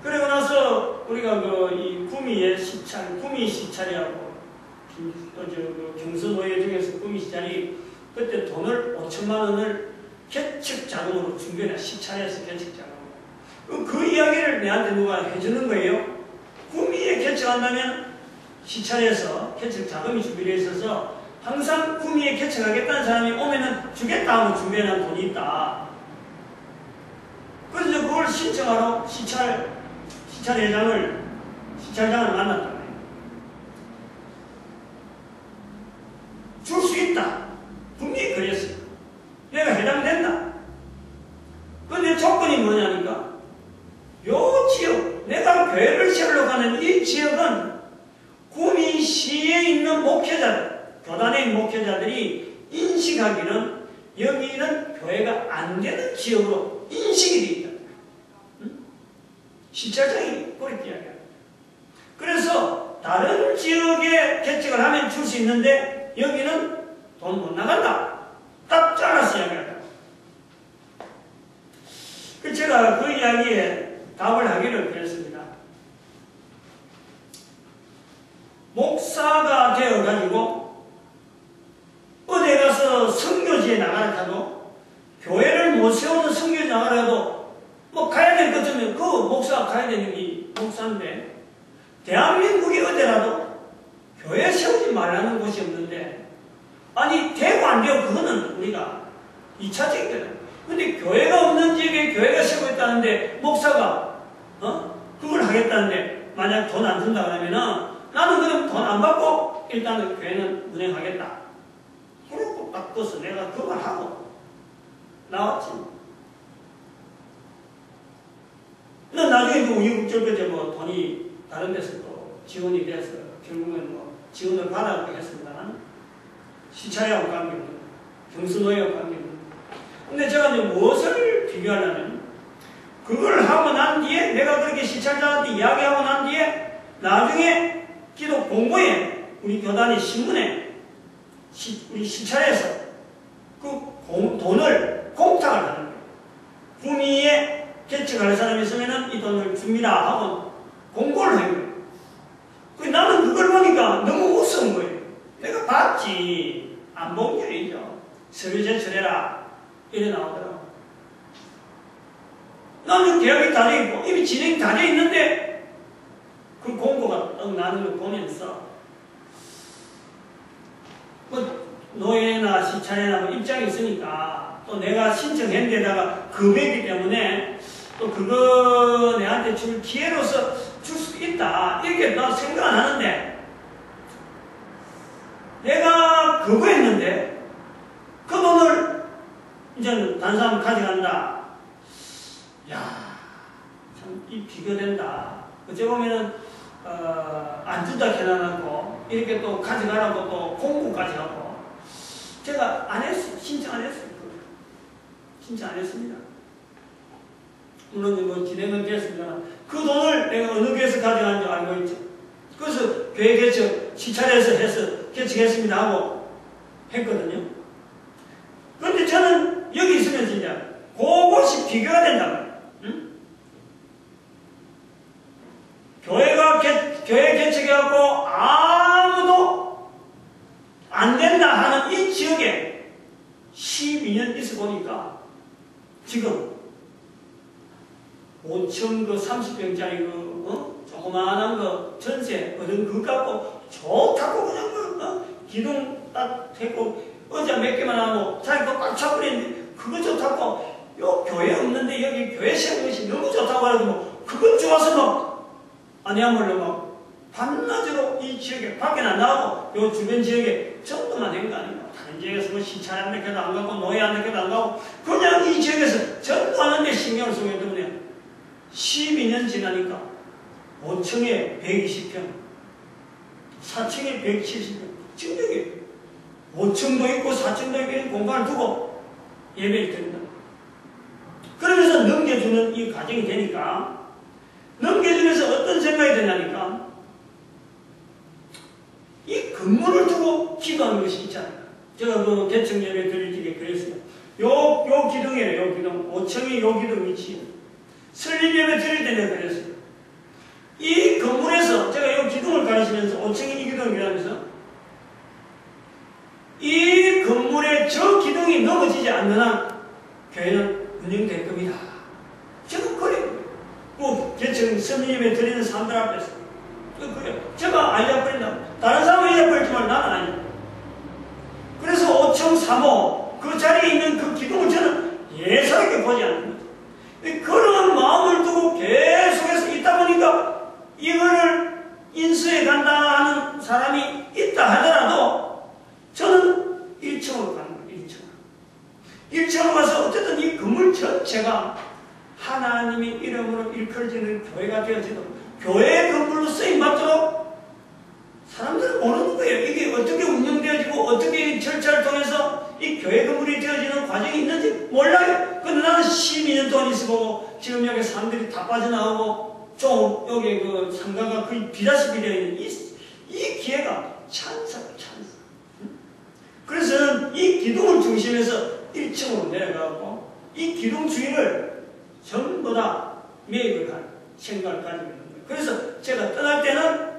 그리고 나서 우리가 이 구미의 시찰, 구미 시찰이라고 또 경서노예 중에서 구미 시찰이 그때 돈을 5천만 원을 개척 자금으로 준비해 시찰해서 개척 자금. 그 이야기를 내한테 누가 해주는 거예요. 구미에 개척한다면 시찰에서 개척 자금이 준비되어 있어서 항상 구미에 개척하겠다는 사람이 오면은 주겠다 하고 준비해놓은 돈이 있다. 그래서 그걸 신청하러 시찰장을 만났다. 내가 해당된다. 근데 조건이 뭐냐니까? 요 지역, 내가 교회를 세우러 가는 이 지역은 구미시에 있는 목회자들, 교단의 목회자들이 인식하기는 여기는 교회가 안 되는 지역으로 인식이 되어 있다. 응? 시찰장이 그렇게 이야기합니다. 그래서 다른 지역에 개척을 하면 줄 수 있는데 여기는 돈 못 나간다. 딱 잘라서 이야기합니다. 제가 그 이야기에 답을 하기를 그랬습니다. 목사가 되어가지고 어디 가서 선교지에 나가라 하도 교회를 못 세우는 선교지에 나가라 해도 뭐 가야 될 것쯤에 그 목사가 가야 되는 게 목사인데 대한민국이 어디라도 교회 세우지 말라는 곳이 없는데 아니 되고 안 되고 그거는 우리가 2차적인 거다. 근데 교회가 없는 지역에 교회가 세우고 있다는데 목사가 그걸 하겠다는데 만약 돈 안 준다 그러면은 나는 그럼 돈 안 받고 일단은 교회는 운영하겠다. 그러고 딱 떠서 내가 그 말 하고 나왔지. 근데 나중에 그 우유국절까지 뭐 돈이 다른 데서 또 지원이 돼서 결국은 뭐 지원을 받아가고 했습니다만 시차하고 관계없는 경수노예하고 관계없는. 근데 제가 이제 무엇을 비교하냐면 그걸 하고 난 뒤에 내가 그렇게 시찰자한테 이야기하고 난 뒤에 나중에 기독 공고에 우리 교단의 신문에 우리 시찰에서 그 돈을 공탁을 하는 거예요. 구미에 개척할 사람이 있으면 이 돈을 줍니다 하고 공고를 하는 거예요. 나는 그걸 보니까 너무 우스운 거예요. 내가 봤지 안 본 게 아니죠. 서류 제출해라 이래 나오더라고. 나는 계약이 다 돼 있고 이미 진행이 다 돼 있는데 그 공고가 딱 나는 걸 보면서 뭐 노예나 시찰이나 뭐 입장이 있으니까 또 내가 신청한 데다가 금액이기 때문에 또 그거 내한테 줄 기회로서 줄 수 있다 이렇게 나 생각 안 하는데 내가 그거 했는데 그 돈을 이제 다른 사람 가져간다. 야, 참 이 비교된다. 어째 보면은 안 준다 해놔놓고 이렇게 또 가져가라고 또 공고까지 하고 제가 안 했어요. 신청 안 했어요. 신청 안 했습니다. 물론 뭐 진행은 됐습니다만 그 돈을 내가 어느 교회에서 가져간 줄 알고 있죠. 그래서 교회 개척 시찰에서 해서 개척했습니다 하고 했거든요. 그런데 저는 여기 있으면 진짜 그것이 비교가 된다고요. 응? 교회 개척해갖고 아무도 안 된다 하는 이 지역에 12년 있어 보니까 지금 5천 그 30평짜리 그 조그마한 거 전세 얻은 그거 갖고 좋다고 그냥 기둥 딱 했고 의자 몇 개만 하고 자기 거 꽉 차버리는데 그거 좋다고 요 교회 없는데 여기 교회 세우는 것이 너무 좋다고 하고 뭐 그것 좋아서 막 아니야말로 막 반나절로 이 지역에 밖에 안 나가고 요 주변 지역에 전도만 된 거 아니에요. 다른 지역에서 뭐 시찰 한 데도 안 가고 노예 한 데도 안 가고 그냥 이 지역에서 전도하는 데 신경을 쓰기 때문에 12년 지나니까 5층에 120평 4층에 170평 지금 여기 5층도 있고 4층도 있고 공간을 두고 예배를 드립니다. 그러면서 넘겨주는 이 과정이 되니까 넘겨주면서 어떤 생각이 드냐니까 이 근무를 두고 기도하는 것이 있잖아요. 제가 그 개척 예배 드릴 적에 그랬어요. 요 기둥이에요. 요 기둥 5층이 요 기둥 위치 설립 예배 드릴 때 내가 그랬어요. 이 건물에서 제가 요 기둥을 가리시면서 5층이 이 기둥이라면서 이 건물에 저 기둥이 넘어지지 않는 한 교회는 운영될 겁니다. 제가 그래요. 뭐 개척 설립 드리는 사람들 앞에서 그래요. 제가 알려버린다. 다른 사람은 알려버리지만 나는 아니에요. 그래서 5층 3호 그 자리에 있는 그 기둥을 저는 예사롭게 보지 않는 거죠. 그런 마음을 두고 계속해서 있다 보니까 이거를 인수해 간다 하는 사람이 있다 하더라도 저는 1층으로 가는 거예요. 1층. 1층으로 가서 어쨌든 이 건물 전체가 하나님의 이름으로 일컬어지는 교회가 되어지도록 교회의 건물로 쓰임받도록 사람들은 모르는 거예요. 이게 어떻게 운영되어지고 어떻게 절차를 통해서 이 교회 건물이 되어지는 과정이 있는지 몰라요. 근데 나는 12년 동안 있어보고 지금 여기 사람들이 다 빠져나오고 좀 여기 그 상가가 거의 비다시피 되어 있는 이 기회가 찬사예요. 찬사. 그래서 이 기둥을 중심해서 1층으로 내려가고 이 기둥 주위를 전부 다 매입을 할 생각을 가지고 있는 거예요. 그래서 제가 떠날 때는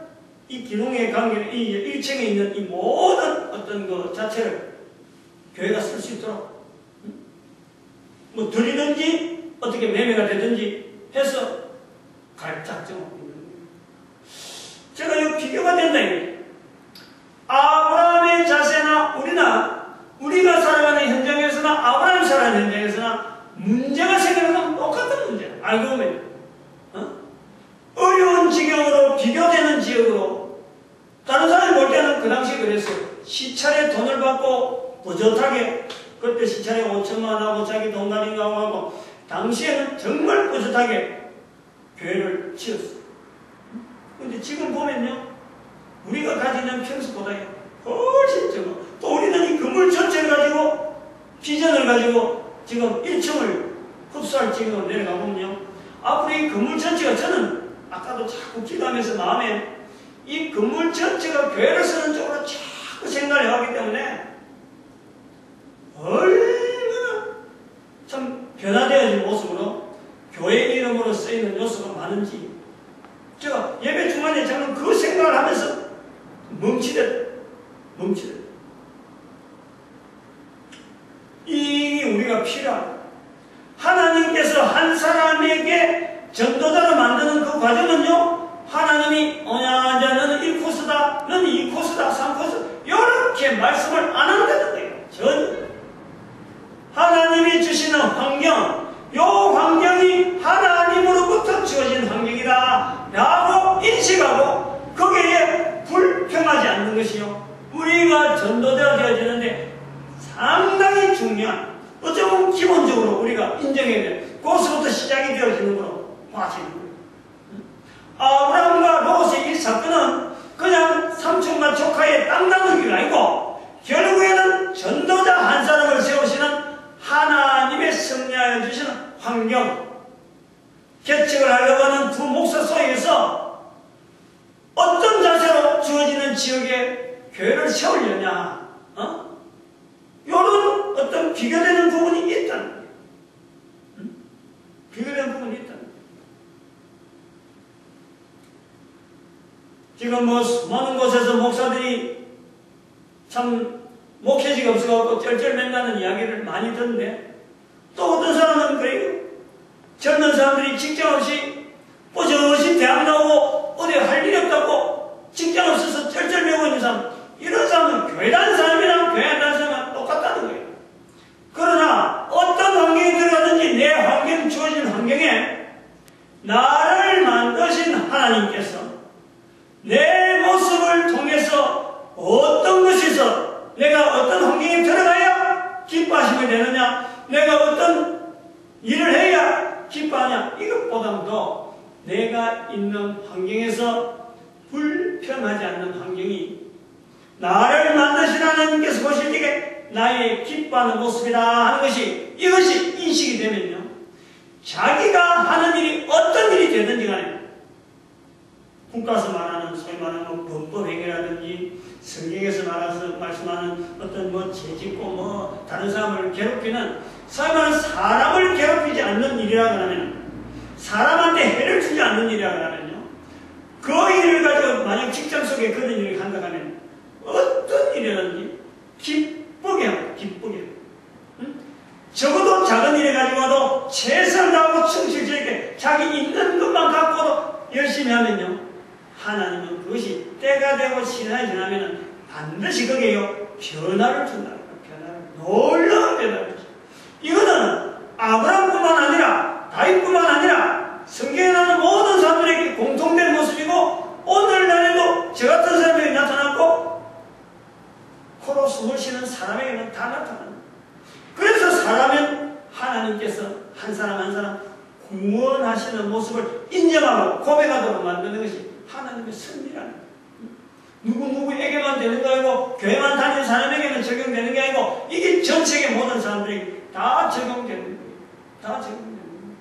이 기둥의 관계는 이 1층에 있는 이 모든 어떤 그 자체를 교회가 쓸 수 있도록 뭐 드리든지 어떻게 매매가 되든지 해서 갈 작정을 하고 있는 거예요. 제가 이 비교가 된다 이거예요. 아브라함의 자세나 우리가 살아가는 현장에서나 아브라함이 살아가는 현장에서나 문제가 생기는 똑같은 문제야. 알고 보면 어려운 지경으로 비교되는 지역으로 다른 사람이 볼 때는 그 당시 그랬어요. 시찰에 돈을 받고 뿌듯하게 그때 시찰에 5천만 하고 자기 돈 가진 거 하고 당시에는 정말 뿌듯하게 교회를 지었어요. 근데 지금 보면요 우리가 가지는 평소보다 훨씬 적어. 또 우리는 이 건물 전체를 가지고 비전을 가지고 지금 1층을 흡수할 지경으로 내려가 보면요 앞으로 이 건물 전체가 저는 아까도 자꾸 기도하면서 마음에 이 건물 전체가 교회를 쓰는 쪽으로 자꾸 생각을 해왔기 때문에 얼마나 참 변화되어진 모습으로 교회 이름으로 쓰이는 요소가 많은지 제가 예배 중간에 저는 그 생각을 하면서 멈추듯 이 우리가 필요한 하나님께서 한 사람에게 전도자를 만드는 그 과정은요 하나님이 너는 1코스다 너는 2코스다 3코스 이렇게 말씀을 안 한다는 거예요. 전혀 하나님이 주시는 환경 이 환경이 하나님으로부터 주어진 환경이다 라고 인식하고 거기에 불평하지 않는 것이요 우리가 전도자가 되어지는데 상당히 중요한 어쩌면 기본적으로 우리가 인정해야 돼. 그것부터 시작이 되어지는 거로 봐지는 거예요. 아브라함과 롯의 이 사건은 그냥 삼촌과 조카의 땅 나누기가 아니고 결국에는 전도자 한 사람을 세우시는 하나님의 섭리하여 주시는 환경 개척을 하려고 하는 두 목사 속에서 어떤 자세로 주어지는 지역에 교회를 세우려냐 이런 어떤 비교되는 부분이 있다는 거예요. 비교되는 부분이 있다는 거예요. 지금 뭐 수많은 곳에서 목사들이 참 목회지가 없어갖고 쩔쩔맨다는 이야기를 많이 듣는데 또 어떤 사람은 그래요. 젊은 사람들이 직장 없이 뽀젓이 대학 나오고 어디 할 일이 없다고 직장 없어서 쩔쩔매고 있는 사람 이런 사람은 교회 다니는 사람이랑 교회 안 다니는 사람은 똑같다는 거예요. 그러나 어떤 환경에 들어가든지 내 환경 주어진 환경에 나를 만드신 하나님께서 내 모습을 통해서 어떤 것에서 내가 어떤 환경에 들어가야 기뻐하시게 되느냐 내가 어떤 일을 해야 기뻐하냐 이것보다는 더 내가 있는 환경에서 불편하지 않는 환경이 나를 만드신 하나님께서 보실 때에 나의 기뻐하는 모습이다 하는 것이 이것이 인식이 되면요 자기가 하는 일이 어떤 일이 되든지 간에 국가에서 말하는 소위 말하는 범법행위라든지 성경에서 말씀하는 어떤 뭐 죄짓고 뭐 다른 사람을 괴롭히는 소위 말하는 사람을 괴롭히지 않는 일이라 그러면 사람한테 해를 주지 않는 일이라 그러면요 그 일을 가지고 만약 직장 속에 그런 일을 한다 하면 어떤 일이라든지 기쁘게 하고 기쁘게 하고 적어도 작은 일을 가지고도 최선을 다하고 충실하게 자기 있는 것만 갖고도 열심히 하면요 하나님은 그것이 때가 되고 시간이 지나면 반드시 거기에요 변화를 준다. 놀라운 변화를 준다. 이거는 아브라함뿐만 아니라 다윗뿐만 아니라 성경에 나오는 모든 사람들에게 공통된 모습이고 오늘날에도 저 같은 사람에게 나타났고 코로 숨을 쉬는 사람에게는 다 나타납니다. 그래서 사람의 한 사람 한 사람 구원하시는 모습을 인정하고 고백하도록 만드는 것이 하나님의 섭리라는 거예요. 누구에게만 되는 거 아니고 교회만 다니는 사람에게는 적용되는 게 아니고 이게 전 세계 모든 사람들에게 다 적용되는 거예요. 다 적용되는 거예요.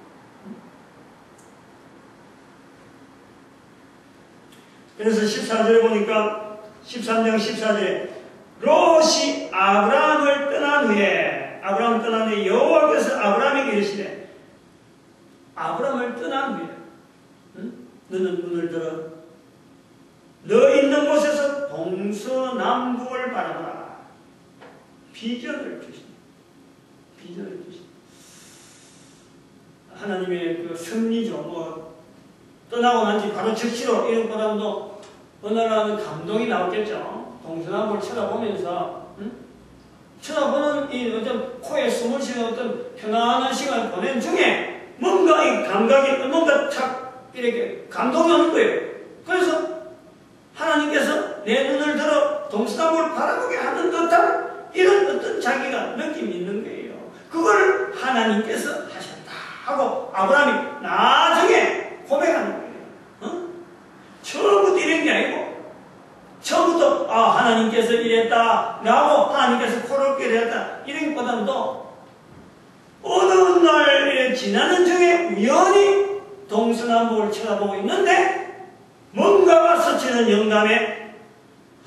그래서 14절에 보니까 13장 14절에 롯이 아브라함을 떠난 후에 여호와께서 아브라함에게 이르시되 아브라함을 떠난 후에 너는 눈을 들어 너 있는 곳에서 동서남북을 바라보라. 비전을 주시니 하나님의 그 섭리죠. 떠나고 난 뒤 바로 즉시로 이런 보다도 어느 날은 감동이 나왔겠죠. 동서남북을 쳐다보면서 쳐다보는 이 어떤 코에 숨을 쉬는 어떤 편안한 시간을 보낸 중에 뭔가 이 감각이 뭔가 착 이렇게 감동이 오는 거예요. 그래서 하나님께서 내 눈을 들어 동서남북을 바라보게 하는 듯한 이런 어떤 자기가 느낌이 있는 거예요. 그걸 하나님께서 하셨다 하고 아브라함이 나중에 고백하는 거예요. 처음부터 이런 게 아니고 처음부터 하나님께서 이랬다 라고 하나님께서 코를 이랬다 이런 것보다도 어느 날 지나는 중에 우연히 동서남북을 쳐다보고 있는데 뭔가가 스치는 영감에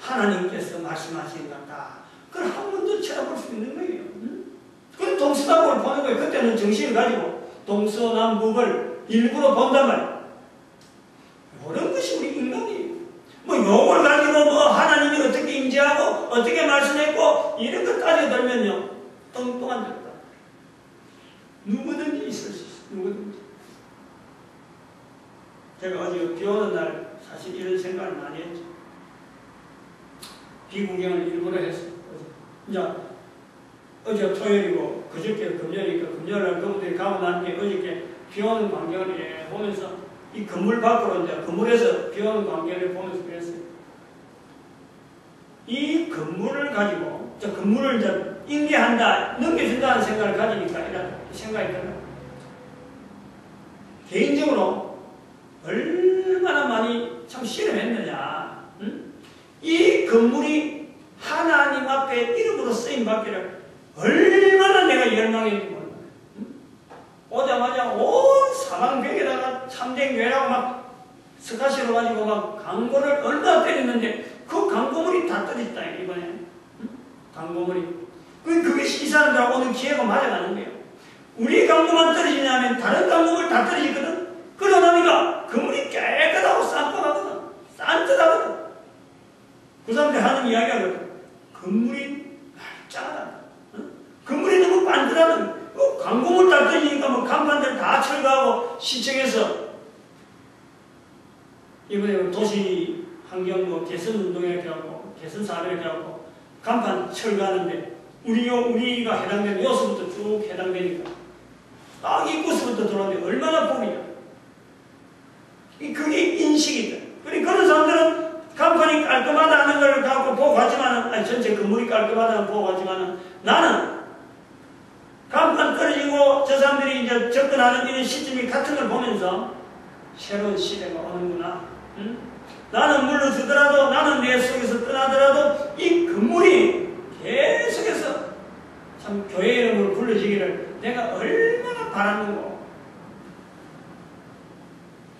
하나님께서 말씀하신 것 같다. 그걸 한 번 더 쳐다볼 수 있는 거예요. 그럼 동서남북을 보는 거예요. 그때는 정신을 가지고 동서남북을 일부러 본단 말이에요. 그런 것이 우리 인간이에요. 요걸 가지고 하나님이 어떻게 임재하고 어떻게 말씀했고 이런 것 따져들면요 뚱뚱한 데 없다. 누구든지 있을 수 있어요. 누구든지. 제가 어제 비 오는 날 사실 이런 생각을 많이 했죠. 비구경을 일부러 했어요. 어제 토요일이고 그저께 금요일이니까 금요일날 그분들이 가고 난 뒤에 어저께 비 오는 광경을 보면서 이 건물 밖으로 이제 건물에서 비 오는 광경을 보면서 그랬어요. 이 건물을 가지고 저 건물을 이제 인계한다, 넘겨준다는 생각을 가지니까 이런 생각이 들어요. 개인적으로 얼마나 많이 참 실험했느냐. 이 건물이 하나님 앞에 이름으로 쓰임 받기를 얼마나 내가 열망했는지 몰라요. 오자마자 온 사방벽에다가 참된 교회라고 막 스카시로 가지고 막 광고를 얼마나 때렸는데 그 광고물이 다 떨어졌다 이번에. 광고물이. 그것이 이 사람들하고 오늘 기회가 맞아가는 거예요. 우리 광고만 떨어지냐면 다른 광고물 다 떨어지거든. 그러나니까 건물이 깨끗하고 싼뻔하거든. 싼뜻하거든. 그 사람들이 하는 이야기하거든. 건물이 짱하다. 건물이 너무 반듯하다. 광고물 다 떨어지니까 간판들 다 철거하고 시청에서 이번에 도시 환경 개선 운동에 이렇게 하고 개선 사업에 이렇게 하고 간판 철거하는데 우리가 해당되는 요소부터 쭉 해당되니까 딱 입구서부터 들어오는데 얼마나 복이야. 그게 인식이다. 그런 사람들은 간판이 깔끔하다는 걸 갖고 보고 가지만은 전체 건물이 깔끔하다는 보고 가지만은 나는 간판 떨어지고 저 사람들이 이제 접근하는 이런 시점이 같은 걸 보면서 새로운 시대가 오는구나. 나는 물러서더라도 나는 내 속에서 떠나더라도 이 건물이 계속해서 참 교회 이름으로 불러지기를 내가 얼마나 바랐는고.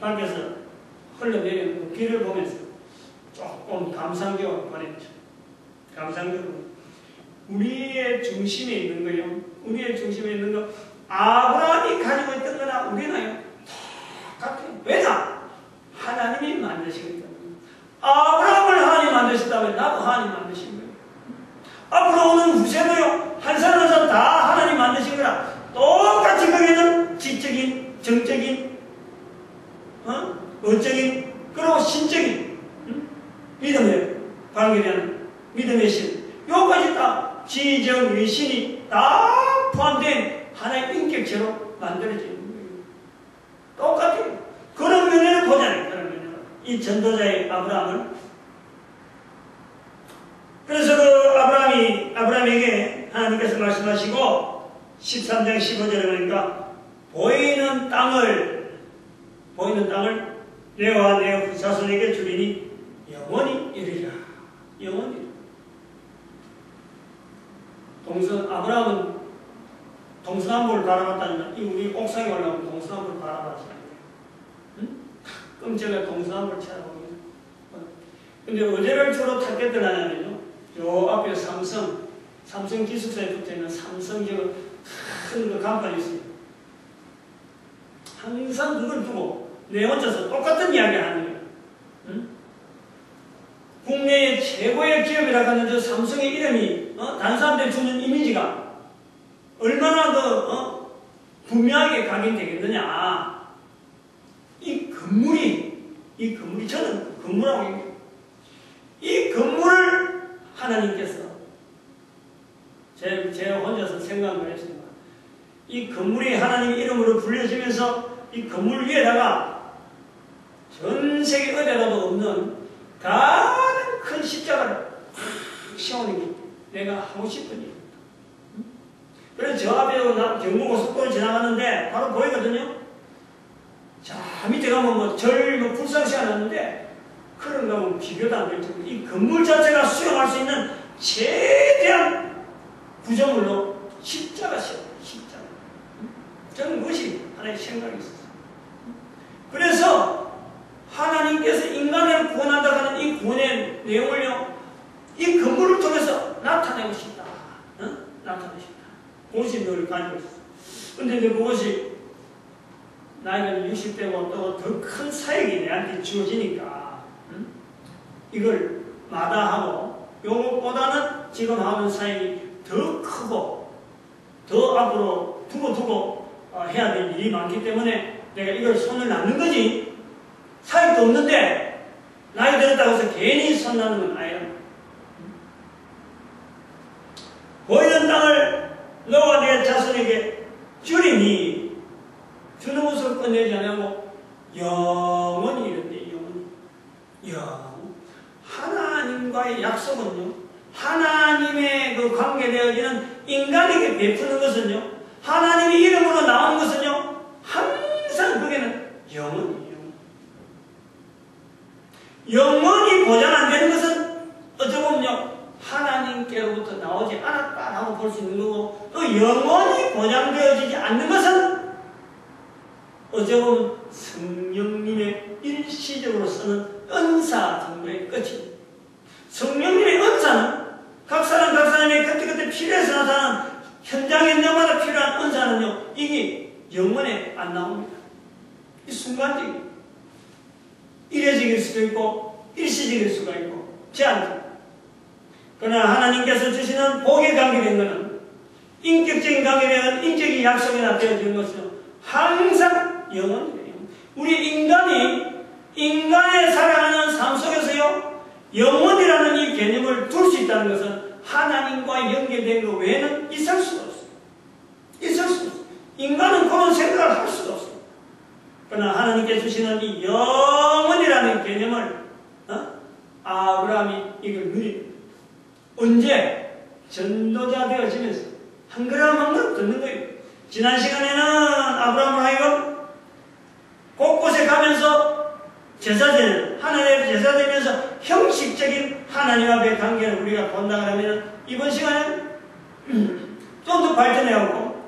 밖에서 흘러내리는 그 길을 보면서 조금 감상적으로 보냈죠. 감상적으로. 우리의 중심에 있는 거요. 우리의 중심에 있는 거 아브라함이 가지고 있던 거나 우리나요 똑같아요. 왜냐? 하나님이 만드신 거예요. 아브라함을 하나님이 만드셨다면 나도 하나님이 만드신 거예요. 앞으로 오는 후세도요. 한 사람 한 사람 다 하나님이 만드신 거라 똑같이 거기는 지적인, 정적인, 어적인, 그리고 신적인 믿음의 관계라는 믿음의 신. 요까지 다 지정, 위신이 다 포함된 하나의 인격체로 만들어져 있는 거예요. 똑같아요. 그런 면에를 보잖아요. 그런 면에를. 이 전도자의 아브라함을. 그래서 그 아브라함에게 하나님께서 말씀하시고 13장 15절에 보니까 보이는 땅을 내와 내 후자손에게 주리니 영원히 이르리라. 영원히. 아브라함은 동서남북을 바라봤다면 우리 옥상에 올라오면 동서남북을 바라봤잖아요. 응? 그럼 제가 동서남북을 찾아봅니다. 근데 어디를 주로 찾겠더라냐면요, 요 앞에 삼성 기숙사에 붙어있는 삼성역 큰 그 간판이 있어요. 항상 그걸 두고 내 혼자서 똑같은 이야기 하는 거예요. 응? 국내의 최고의 기업이라고 하는 저 삼성의 이름이 다른 사람들이 주는 이미지가 얼마나 분명하게 각인되겠느냐. 이 건물이 저는 건물하고 얘기해요. 이 건물을 하나님께서 제가 혼자서 생각을 했습니다. 이 건물이 하나님 이름으로 불려지면서 이 건물 위에다가 전 세계 어디라도 없는 가장 큰 십자가를 세우는 게 내가 하고 싶은 일입니다. 그래서 저 앞에 경부고속도로 지나가는데 바로 보이거든요. 자, 밑에 가면 불상시가 났는데 그런가 하면 비교도 안 될 정도. 이 건물 자체가 수용할 수 있는 최대한 구조물로 십자가 세워요. 십자가. 저는 그것이 하나의 생각이 있었어요. 그래서 하나님께서 인간을 구원한다고 하는 이 구원의 내용을요, 이 건물을 통해서 나타내고 싶다. 나타내고 싶다. 그것이 늘 가지고 있었어요. 근데 그것이 나이가 60대고 또 더 큰 사역이 내한테 주어지니까 이걸 마다하고 요것보다는 지금 하는 사역이 더 크고 더 앞으로 두고 해야 될 일이 많기 때문에 내가 이걸 손을 놨는 거지. 사역도 없는데 나이 들었다고 해서 괜히 손 놨는 건 아니에요. 보이는 땅을 너와 내 자손에게 주리니 주는 것을 끝내지 않고 영원히 이른데 영원히. 하나님과의 약속은요, 하나님의 그 관계되어지는 인간에게 베푸는 것은요, 하나님의 이름으로 나오는 것은요, 항상 그게는 영원히 보장 안 되는 것은 어찌 보면요, 하나님께로부터 나오지 않았다라고 볼 수 있는 거고, 또 영원히 보장되어지지 않는 것은 어찌 보면 성령님의 일시적으로 쓰는 은사 정도의 끝입니다. 성령님의 은사는 각 사람의 그때그때 필요해서 나타나는 현장마다 필요한 은사는요, 이게 영원에 안 나옵니다. 이 순간적이에요. 일회적일 수도 있고 일시적일 수가 있고 제한적. 그러나 하나님께서 주시는 복에 관계된 것은, 인격적인 관계된 인격의 약속이 되어지는 것은 항상 영원이에요. 우리 인간의 살아가는 삶 속에서요, 영원이라는 이 개념을 둘 수 있다는 것은 하나님과 연결된 것 외에는 있을 수가 없어요. 있을 수가 없어요. 인간은 그런 생각을 할 수가 없어요. 그러나 하나님께 주시는 이 영원이라는 개념을 아브라함이 이걸 누립니다. 언제? 전도자 되어지면서 한 걸음 한 걸음 듣는 거예요. 지난 시간에는 아브라함을 하여금 곳곳에 가면서 하나님 제사 드리면서 형식적인 하나님 앞의 관계를 우리가 본다 그러면, 이번 시간에 좀 더 발전해갖고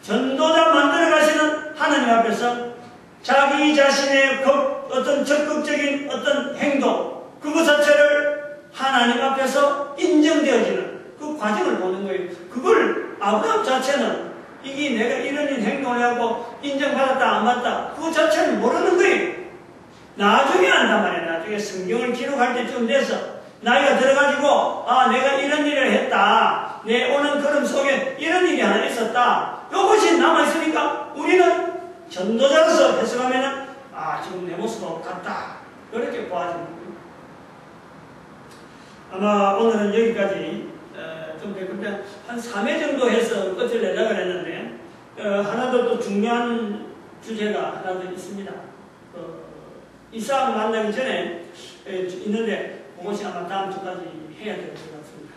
전도자 만들어 가시는 하나님 앞에서 자기 자신의 어떤 적극적인 어떤 행동, 그것 자체를 하나님 앞에서 인정되어지는 그 과정을 보는 거예요. 그걸 아브라함 자체는 이게 내가 이런 행동을 하고 인정받았다 안 받았다 그 자체는 모르는 거예요. 나중에 한단 말이에요. 나중에 성경을 기록할 때쯤 돼서 나이가 들어가지고 내가 이런 일을 했다, 내 오는 걸음 속에 이런 일이 하나 있었다, 이것이 남아있으니까 우리는 전도자로서 해석하면은 지금 내 모습하고 같다, 그렇게 보아지는 거예요. 아마 오늘은 여기까지 좀 됐는데 한 3회 정도 해서 끝을 내려고 했는데 하나 더 중요한 주제가 하나 더 있습니다. 이삭 만나기 전에 있는데 그것이 아마 다음 주까지 해야 될 것 같습니다.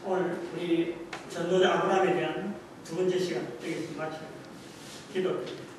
오늘 우리 전도자 아브라함에 대한 두 번째 시간 여기서 마칩니다. 기도드립니다.